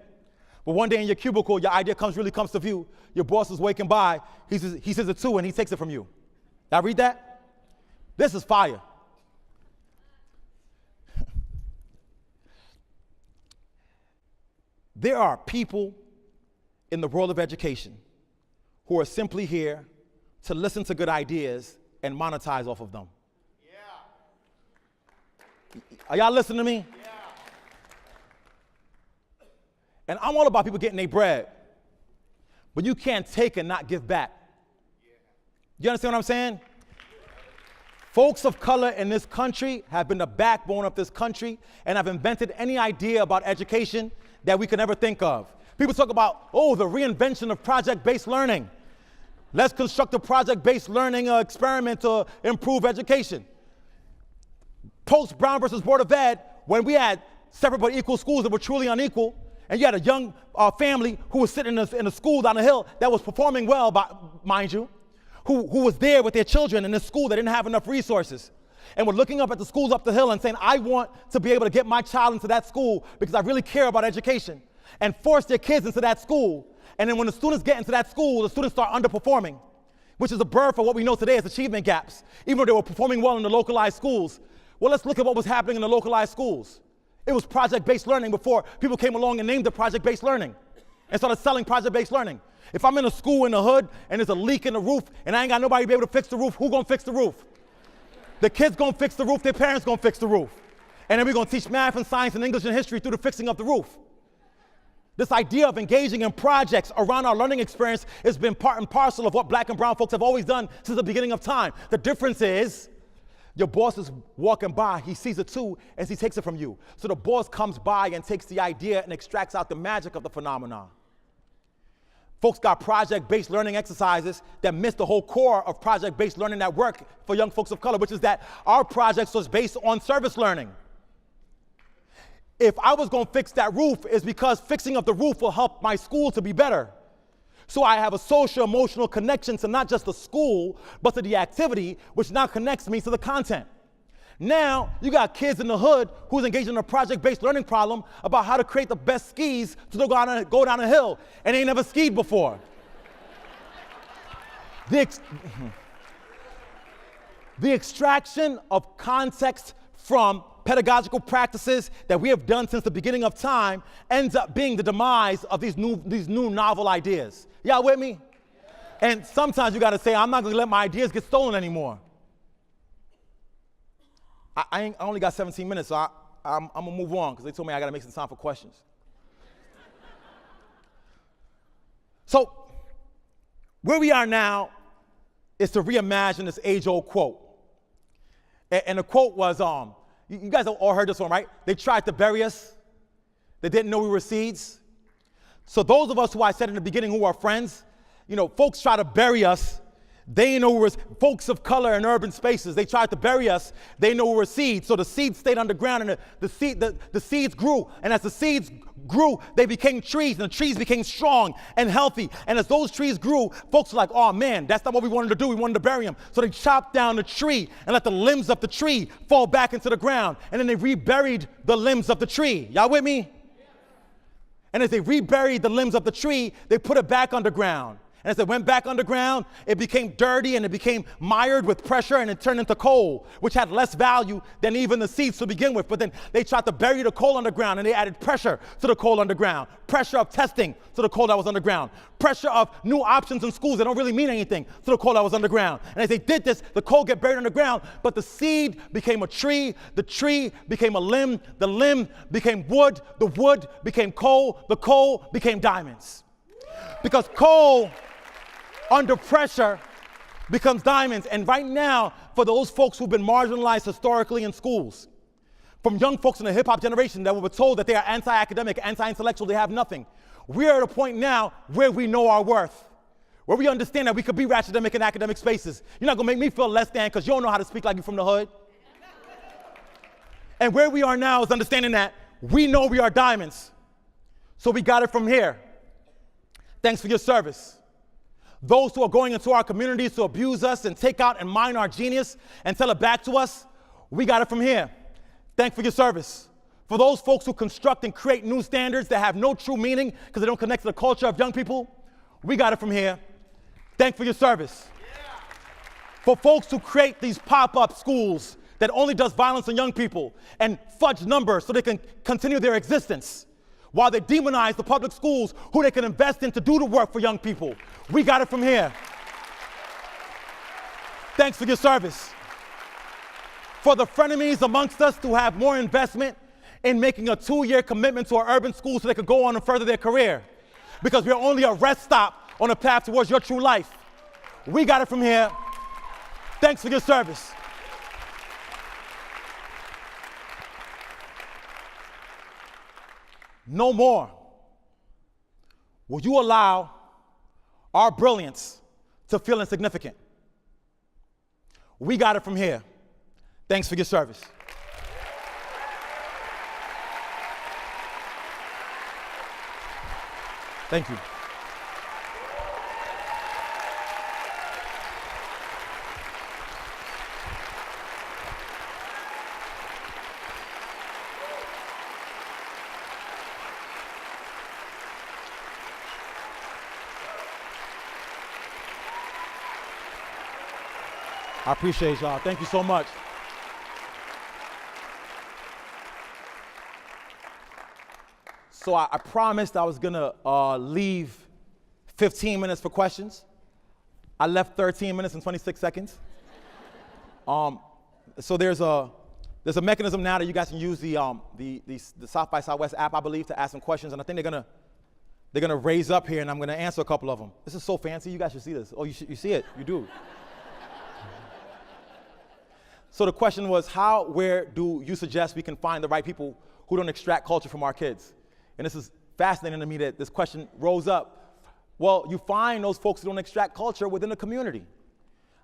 But one day in your cubicle, your idea really comes to view. Your boss is waking by. He says it's two and he takes it from you. Y'all read that? This is fire. There are people in the world of education who are simply here to listen to good ideas and monetize off of them. Yeah. Are y'all listening to me? Yeah. And I'm all about people getting their bread, but you can't take and not give back. Yeah. You understand what I'm saying? Folks of color in this country have been the backbone of this country and have invented any idea about education that we could ever think of. People talk about, the reinvention of project-based learning. Let's construct a project-based learning experiment to improve education. Post Brown versus Board of Ed, when we had separate but equal schools that were truly unequal, and you had a young family who was sitting in a school down the hill that was performing well, mind you, who was there with their children in this school that didn't have enough resources. And we're looking up at the schools up the hill and saying, I want to be able to get my child into that school because I really care about education, and force their kids into that school. And then when the students get into that school, the students start underperforming, which is a birth of what we know today as achievement gaps, even though they were performing well in the localized schools. Well, let's look at what was happening in the localized schools. It was project-based learning before people came along and named it project-based learning and started selling project-based learning. If I'm in a school in the hood and there's a leak in the roof and I ain't got nobody to be able to fix the roof, who gonna fix the roof? The kids gonna fix the roof, their parents gonna fix the roof. And then we're gonna teach math and science and English and history through the fixing of the roof. This idea of engaging in projects around our learning experience has been part and parcel of what black and brown folks have always done since the beginning of time. The difference is your boss is walking by, he sees it too, and he takes it from you. So the boss comes by and takes the idea and extracts out the magic of the phenomenon. Folks got project-based learning exercises that miss the whole core of project-based learning that work for young folks of color, which is that our projects was based on service learning. If I was going to fix that roof, it's because fixing of the roof will help my school to be better. So I have a social emotional connection to not just the school, but to the activity, which now connects me to the content. Now, you got kids in the hood who's engaged in a project-based learning problem about how to create the best skis to go down a hill, and they ain't never skied before. The extraction of context from pedagogical practices that we have done since the beginning of time ends up being the demise of these new novel ideas. Y'all with me? And sometimes you gotta say, I'm not gonna let my ideas get stolen anymore. I only got 17 minutes, so I'm gonna move on because they told me I gotta make some time for questions. So, where we are now is to reimagine this age-old quote. And the quote was, you guys have all heard this one, right? They tried to bury us. They didn't know we were seeds. So those of us who I said in the beginning who are friends, folks try to bury us. They know we were folks of color in urban spaces. They tried to bury us. They know we were seeds. So the seeds stayed underground and the seeds grew. And as the seeds grew, they became trees, and the trees became strong and healthy. And as those trees grew, folks were like, oh man, that's not what we wanted to do. We wanted to bury them. So they chopped down the tree and let the limbs of the tree fall back into the ground. And then they reburied the limbs of the tree. Y'all with me? And as they reburied the limbs of the tree, they put it back underground. And as it went back underground, it became dirty and it became mired with pressure and it turned into coal, which had less value than even the seeds to begin with. But then they tried to bury the coal underground and they added pressure to the coal underground, pressure of testing to the coal that was underground, pressure of new options in schools that don't really mean anything to the coal that was underground. And as they did this, the coal get buried underground, but the seed became a tree, the tree became a limb, the limb became wood, the wood became coal, the coal became diamonds. Because coal under pressure becomes diamonds. And right now, for those folks who've been marginalized historically in schools, from young folks in the hip-hop generation that were told that they are anti-academic, anti-intellectual, they have nothing, we are at a point now where we know our worth. where we understand that we could be ratchetemic in academic spaces. You're not gonna make me feel less than because you don't know how to speak like you from the hood. And where we are now is understanding that we know we are diamonds. So we got it from here. Thanks for your service. Those who are going into our communities to abuse us and take out and mine our genius and tell it back to us, we got it from here. Thanks for your service. For those folks who construct and create new standards that have no true meaning because they don't connect to the culture of young people, we got it from here. Thanks for your service. For folks who create these pop-up schools that only does violence on young people and fudge numbers so they can continue their existence, while they demonize the public schools who they can invest in to do the work for young people. We got it from here. Thanks for your service. For the frenemies amongst us who have more investment in making a 2-year commitment to our urban schools so they could go on and further their career, because we're only a rest stop on a path towards your true life. We got it from here. Thanks for your service. No more will you allow our brilliance to feel insignificant. We got it from here. Thanks for your service. Thank you. I appreciate y'all. Thank you so much. So I promised I was gonna leave 15 minutes for questions. I left 13 minutes and 26 seconds. So there's a mechanism now that you guys can use the South by Southwest app, I believe, to ask some questions, and I think they're gonna raise up here, and I'm gonna answer a couple of them. This is so fancy. You guys should see this. Oh, you see it? You do. So the question was, where do you suggest we can find the right people who don't extract culture from our kids? And this is fascinating to me that this question rose up. Well, you find those folks who don't extract culture within the community.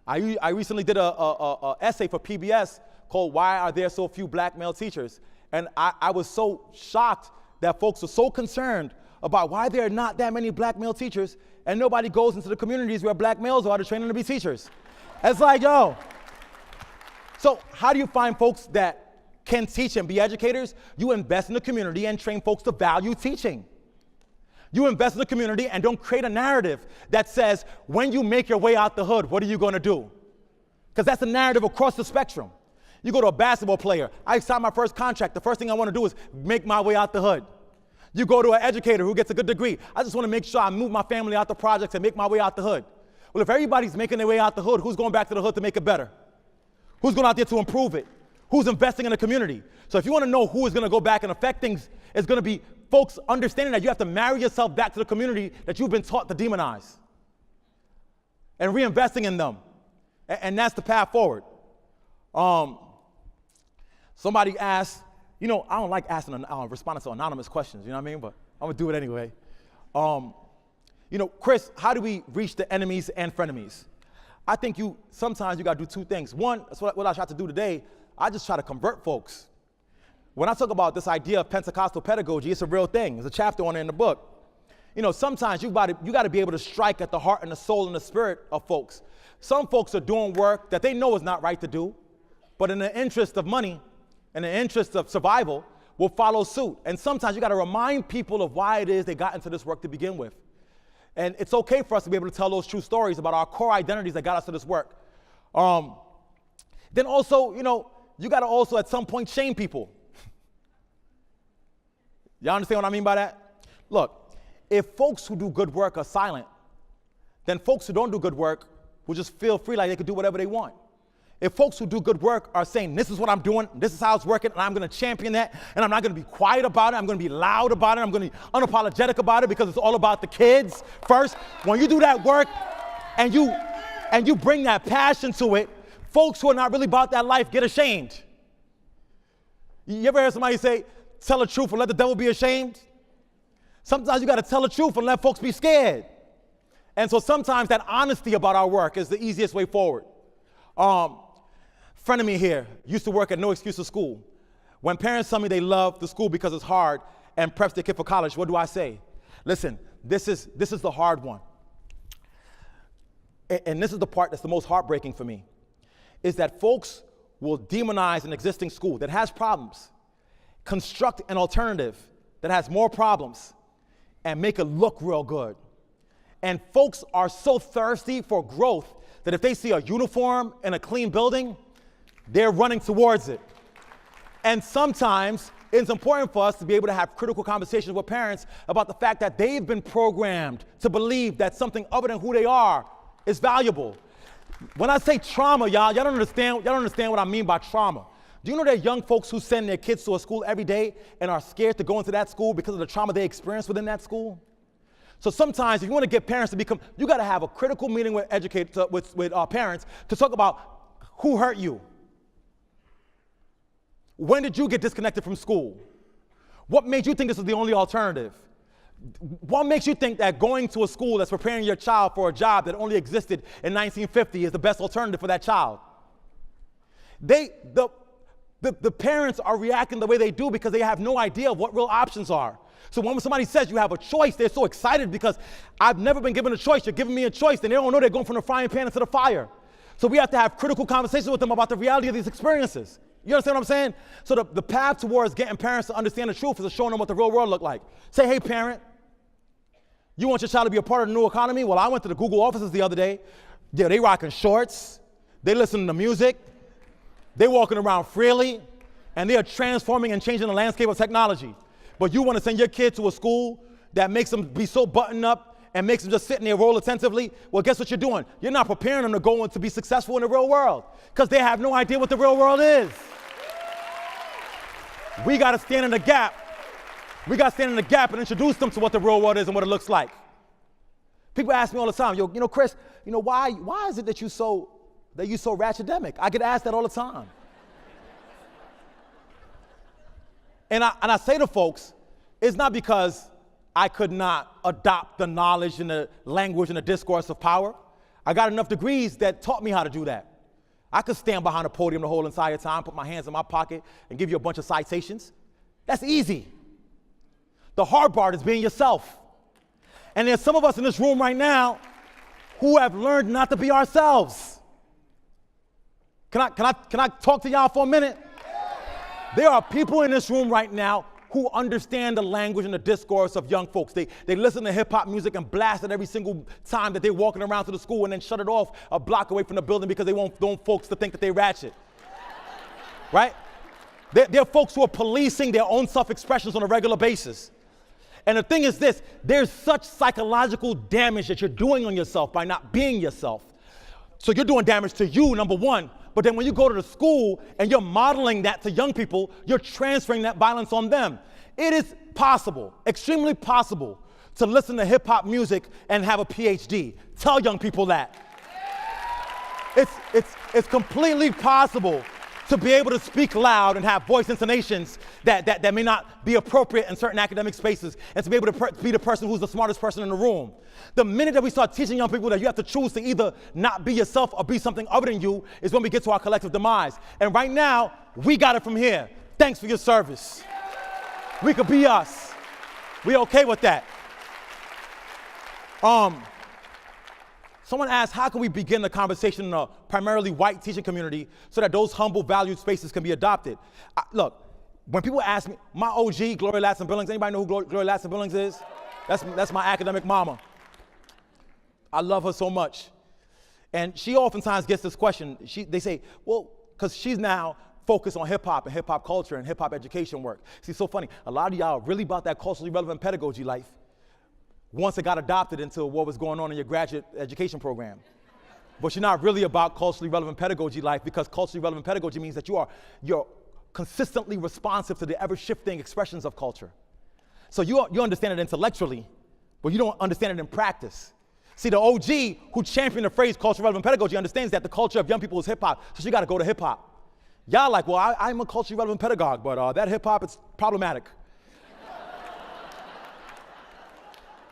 I recently did a essay for PBS called "Why Are There So Few Black Male Teachers?" And I was so shocked that folks are so concerned about why there are not that many black male teachers and nobody goes into the communities where black males are to train them to be teachers. It's like, yo. So how do you find folks that can teach and be educators? You invest in the community and train folks to value teaching. You invest in the community and don't create a narrative that says, when you make your way out the hood, what are you going to do? Because that's a narrative across the spectrum. You go to a basketball player. I signed my first contract. The first thing I want to do is make my way out the hood. You go to an educator who gets a good degree. I just want to make sure I move my family out the projects and make my way out the hood. Well, if everybody's making their way out the hood, who's going back to the hood to make it better? Who's going out there to improve it? Who's investing in the community? So if you want to know who is going to go back and affect things, it's going to be folks understanding that you have to marry yourself back to the community that you've been taught to demonize and reinvesting in them. And that's the path forward. Somebody asked, I don't like responding to anonymous questions, you know what I mean? But I'm going to do it anyway. Chris, how do we reach the enemies and frenemies? I think sometimes you got to do two things. One, that's what I tried to do today. I just try to convert folks. When I talk about this idea of Pentecostal pedagogy, it's a real thing. There's a chapter on it in the book. Sometimes you got to be able to strike at the heart and the soul and the spirit of folks. Some folks are doing work that they know is not right to do, but in the interest of money and the interest of survival will follow suit. And sometimes you got to remind people of why it is they got into this work to begin with. And it's okay for us to be able to tell those true stories about our core identities that got us to this work. Then also, you got to also at some point shame people. Y'all understand what I mean by that? Look, if folks who do good work are silent, then folks who don't do good work will just feel free like they can do whatever they want. If folks who do good work are saying, this is what I'm doing, this is how it's working, and I'm going to champion that, and I'm not going to be quiet about it, I'm going to be loud about it, I'm going to be unapologetic about it because it's all about the kids first. When you do that work and you bring that passion to it, folks who are not really about that life get ashamed. You ever hear somebody say, tell the truth and let the devil be ashamed? Sometimes you got to tell the truth and let folks be scared. And so sometimes that honesty about our work is the easiest way forward. Friend of me here used to work at No Excuses School. When parents tell me they love the school because it's hard and preps their kid for college, what do I say? Listen, this is the hard one. And this is the part that's the most heartbreaking for me, is that folks will demonize an existing school that has problems, construct an alternative that has more problems, and make it look real good. And folks are so thirsty for growth that if they see a uniform and a clean building, they're running towards it. And sometimes it's important for us to be able to have critical conversations with parents about the fact that they've been programmed to believe that something other than who they are is valuable. When I say trauma, y'all don't understand what I mean by trauma. Do you know there are young folks who send their kids to a school every day and are scared to go into that school because of the trauma they experienced within that school? So sometimes if you want to get parents to become, you got to have a critical meeting with parents to talk about who hurt you. When did you get disconnected from school? What made you think this was the only alternative? What makes you think that going to a school that's preparing your child for a job that only existed in 1950 is the best alternative for that child? The parents are reacting the way they do because they have no idea of what real options are. So when somebody says you have a choice, they're so excited because I've never been given a choice. You're giving me a choice, and they don't know they're going from the frying pan into the fire. So we have to have critical conversations with them about the reality of these experiences. You understand what I'm saying? So the path towards getting parents to understand the truth is showing them what the real world look like. Say, hey, parent, you want your child to be a part of the new economy? Well, I went to the Google offices the other day. Yeah, they rocking shorts. They listening to music. They walking around freely. And they are transforming and changing the landscape of technology. But you want to send your kid to a school that makes them be so buttoned up and makes them just sit in their role attentively? Well, guess what you're doing? You're not preparing them to go on to be successful in the real world because they have no idea what the real world is. We got to stand in the gap. We got to stand in the gap and introduce them to what the real world is and what it looks like. People ask me all the time, Chris, why is it that you so ratchetdemic? I get asked that all the time. And I say to folks, it's not because I could not adopt the knowledge and the language and the discourse of power. I got enough degrees that taught me how to do that. I could stand behind a podium the whole entire time, put my hands in my pocket, and give you a bunch of citations. That's easy. The hard part is being yourself. And there's some of us in this room right now who have learned not to be ourselves. Can I talk to y'all for a minute? There are people in this room right now who understand the language and the discourse of young folks. They listen to hip-hop music and blast it every single time that they're walking around to the school and then shut it off a block away from the building because they want folks to think that they ratchet. Right? There are folks who are policing their own self-expressions on a regular basis. And the thing is this, there's such psychological damage that you're doing on yourself by not being yourself. So you're doing damage to you, number one. But then when you go to the school and you're modeling that to young people, you're transferring that violence on them. It is possible, extremely possible, to listen to hip-hop music and have a PhD. Tell young people that. It's completely possible to be able to speak loud and have voice intonations that may not be appropriate in certain academic spaces, and to be able to be the person who's the smartest person in the room. The minute that we start teaching young people that you have to choose to either not be yourself or be something other than you is when we get to our collective demise. And right now, we got it from here. Thanks for your service. We could be us. We okay with that. Someone asked, how can we begin the conversation in a primarily white teaching community so that those humble, valued spaces can be adopted? Look, when people ask me, my OG, Gloria Ladson Billings, anybody know who Gloria Ladson Billings is? That's my academic mama. I love her so much. And she oftentimes gets this question. They say, well, because she's now focused on hip-hop and hip-hop culture and hip-hop education work. See, it's so funny. A lot of y'all are really about that culturally relevant pedagogy life once it got adopted into what was going on in your graduate education program. But you're not really about culturally relevant pedagogy life, because culturally relevant pedagogy means that you're consistently responsive to the ever-shifting expressions of culture. So you understand it intellectually, but you don't understand it in practice. See, the OG who championed the phrase culturally relevant pedagogy understands that the culture of young people is hip-hop, so she got to go to hip-hop. Y'all like, well, I'm a culturally relevant pedagogue, but that hip-hop, it's problematic.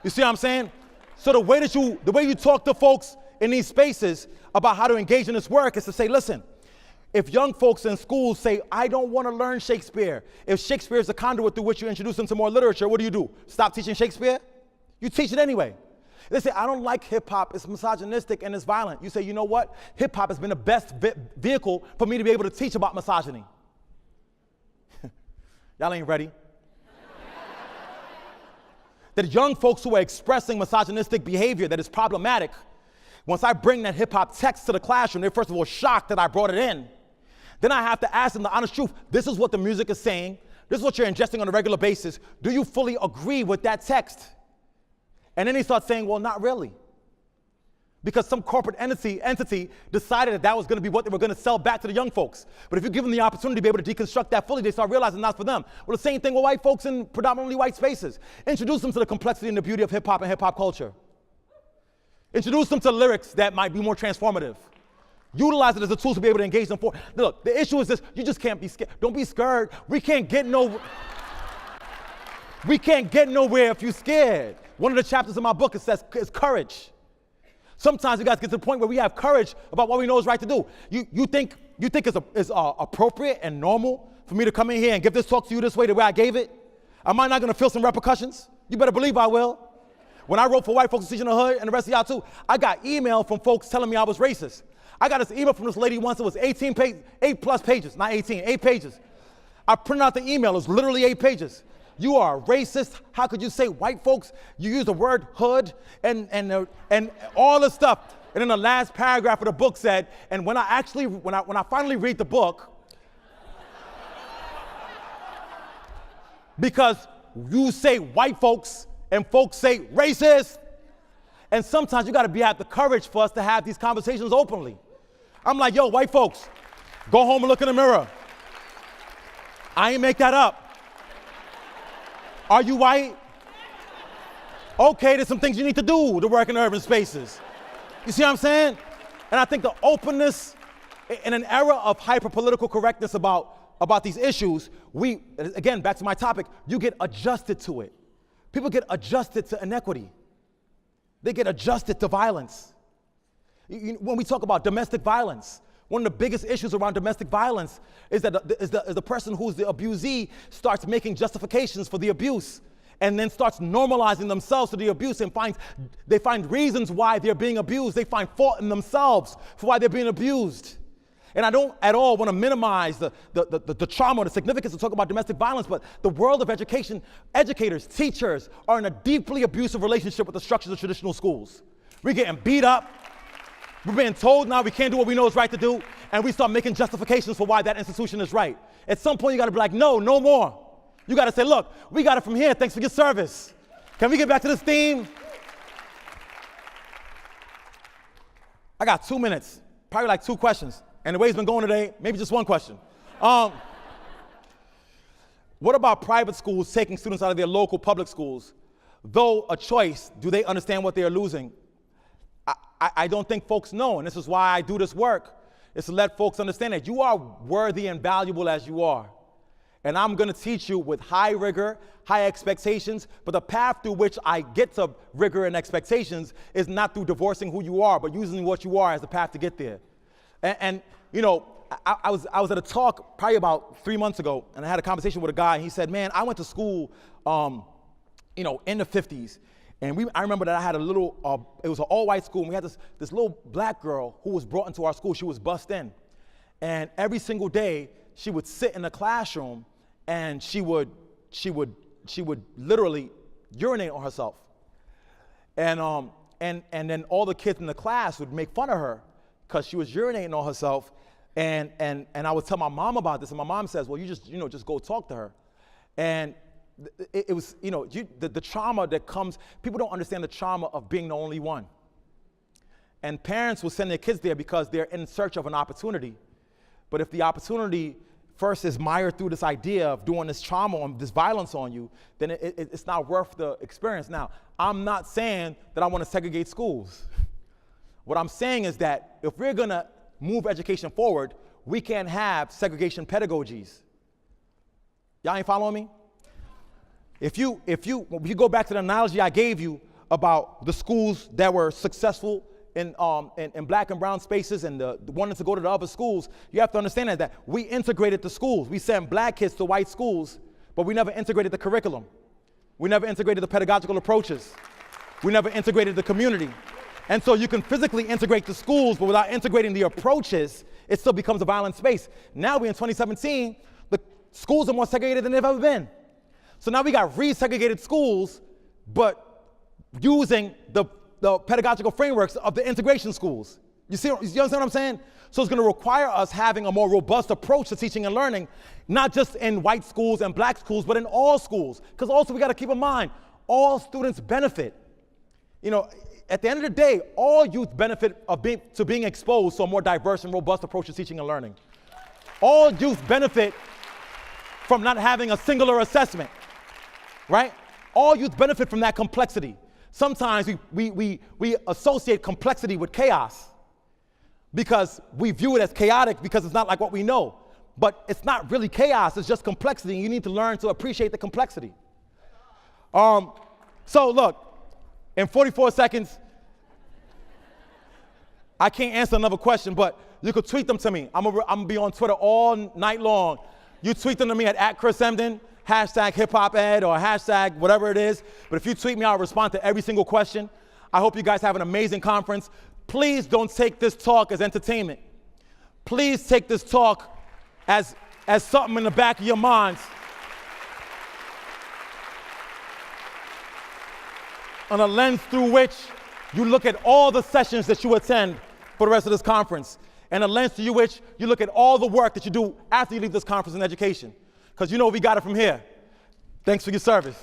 You see what I'm saying? So the way you talk to folks in these spaces about how to engage in this work is to say, listen, if young folks in schools say, I don't want to learn Shakespeare, if Shakespeare is the conduit through which you introduce them to more literature, what do? Stop teaching Shakespeare? You teach it anyway. They say, I don't like hip hop, it's misogynistic and it's violent. You say, you know what? Hip hop has been the best vehicle for me to be able to teach about misogyny. Y'all ain't ready. That young folks who are expressing misogynistic behavior that is problematic, once I bring that hip hop text to the classroom, they're first of all shocked that I brought it in. Then I have to ask them the honest truth. This is what the music is saying. This is what you're ingesting on a regular basis. Do you fully agree with that text? And then they start saying, well, not really. Because some corporate entity decided that was going to be what they were going to sell back to the young folks. But if you give them the opportunity to be able to deconstruct that fully, they start realizing that's for them. Well, the same thing with white folks in predominantly white spaces. Introduce them to the complexity and the beauty of hip hop and hip hop culture. Introduce them to lyrics that might be more transformative. Utilize it as a tool to be able to engage them for. Look, the issue is this, you just can't be scared. Don't be scared. We can't get nowhere if you're scared. One of the chapters in my book, it says, is courage. Sometimes we guys get to the point where we have courage about what we know is right to do. You think it's appropriate and normal for me to come in here and give this talk to you this way, the way I gave it? Am I not going to feel some repercussions? You better believe I will. When I wrote for White Folks Teaching the Hood, and the rest of y'all too, I got email from folks telling me I was racist. I got this email from this lady once. It was 8 plus pages, not 18, 8 pages. I printed out the email. It was literally 8 pages. You are a racist. How could you say white folks? You use the word hood and all this stuff. And then the last paragraph of the book said, and when I finally read the book, because you say white folks and folks say racist, and sometimes you got to have the courage for us to have these conversations openly. I'm like, yo, white folks, go home and look in the mirror. I ain't make that up. Are you white? Okay, there's some things you need to do to work in urban spaces. You see what I'm saying? And I think the openness in an era of hyper-political correctness about these issues, again, back to my topic, you get adjusted to it. People get adjusted to inequity. They get adjusted to violence. When we talk about domestic violence, one of the biggest issues around domestic violence is that the person who's the abusee starts making justifications for the abuse and then starts normalizing themselves to the abuse and they find reasons why they're being abused. They find fault in themselves for why they're being abused. And I don't at all want to minimize the trauma or the significance of talking about domestic violence, but the world of education, educators, teachers are in a deeply abusive relationship with the structures of traditional schools. We're getting beat up. We're being told now we can't do what we know is right to do, and we start making justifications for why that institution is right. At some point, you got to be like, no more. You got to say, look, we got it from here. Thanks for your service. Can we get back to this theme? I got 2 minutes, probably like 2 questions. And the way it's been going today, maybe just 1 question. What about private schools taking students out of their local public schools? Though a choice, do they understand what they are losing? I don't think folks know, and this is why I do this work, is to let folks understand that you are worthy and valuable as you are. And I'm going to teach you with high rigor, high expectations, but the path through which I get to rigor and expectations is not through divorcing who you are, but using what you are as the path to get there. And you know, I was at a talk probably about 3 months ago, and I had a conversation with a guy, and he said, man, I went to school, in the 50s, and I remember that I had a little, it was an all-white school, and we had this little black girl who was brought into our school. She was bussed in, and every single day, she would sit in the classroom, and she would literally urinate on herself. And then all the kids in the class would make fun of her because she was urinating on herself, and I would tell my mom about this, and my mom says, well, you just go talk to her. And it was, the trauma that comes, people don't understand the trauma of being the only one. And parents will send their kids there because they're in search of an opportunity. But if the opportunity first is mired through this idea of doing this trauma and this violence on you, then it's not worth the experience. Now, I'm not saying that I want to segregate schools. What I'm saying is that if we're going to move education forward, we can't have segregation pedagogies. Y'all ain't following me? If you go back to the analogy I gave you about the schools that were successful in black and brown spaces and the wanted to go to the other schools, you have to understand that we integrated the schools. We sent black kids to white schools, but we never integrated the curriculum. We never integrated the pedagogical approaches. We never integrated the community. And so you can physically integrate the schools, but without integrating the approaches, it still becomes a violent space. Now we're in 2017, the schools are more segregated than they've ever been. So now we got resegregated schools, but using the pedagogical frameworks of the integration schools. You understand what I'm saying? So it's going to require us having a more robust approach to teaching and learning, not just in white schools and black schools, but in all schools. Because also we got to keep in mind, all students benefit. You know, at the end of the day, all youth benefit of being exposed to a more diverse and robust approach to teaching and learning. All youth benefit from not having a singular assessment, right? All youth benefit from that complexity. Sometimes we associate complexity with chaos because we view it as chaotic because it's not like what we know. But it's not really chaos, it's just complexity, and you need to learn to appreciate the complexity. So look, in 44 seconds, I can't answer another question, but you could tweet them to me. I'm gonna be on Twitter all night long. You tweet them to me at Chris Emdin, hashtag #HipHopEd or hashtag whatever it is. But if you tweet me, I'll respond to every single question. I hope you guys have an amazing conference. Please don't take this talk as entertainment. Please take this talk as something in the back of your minds. On a lens through which you look at all the sessions that you attend for the rest of this conference, and a lens through which you look at all the work that you do after you leave this conference in education. Because you know we got it from here. Thanks for your service.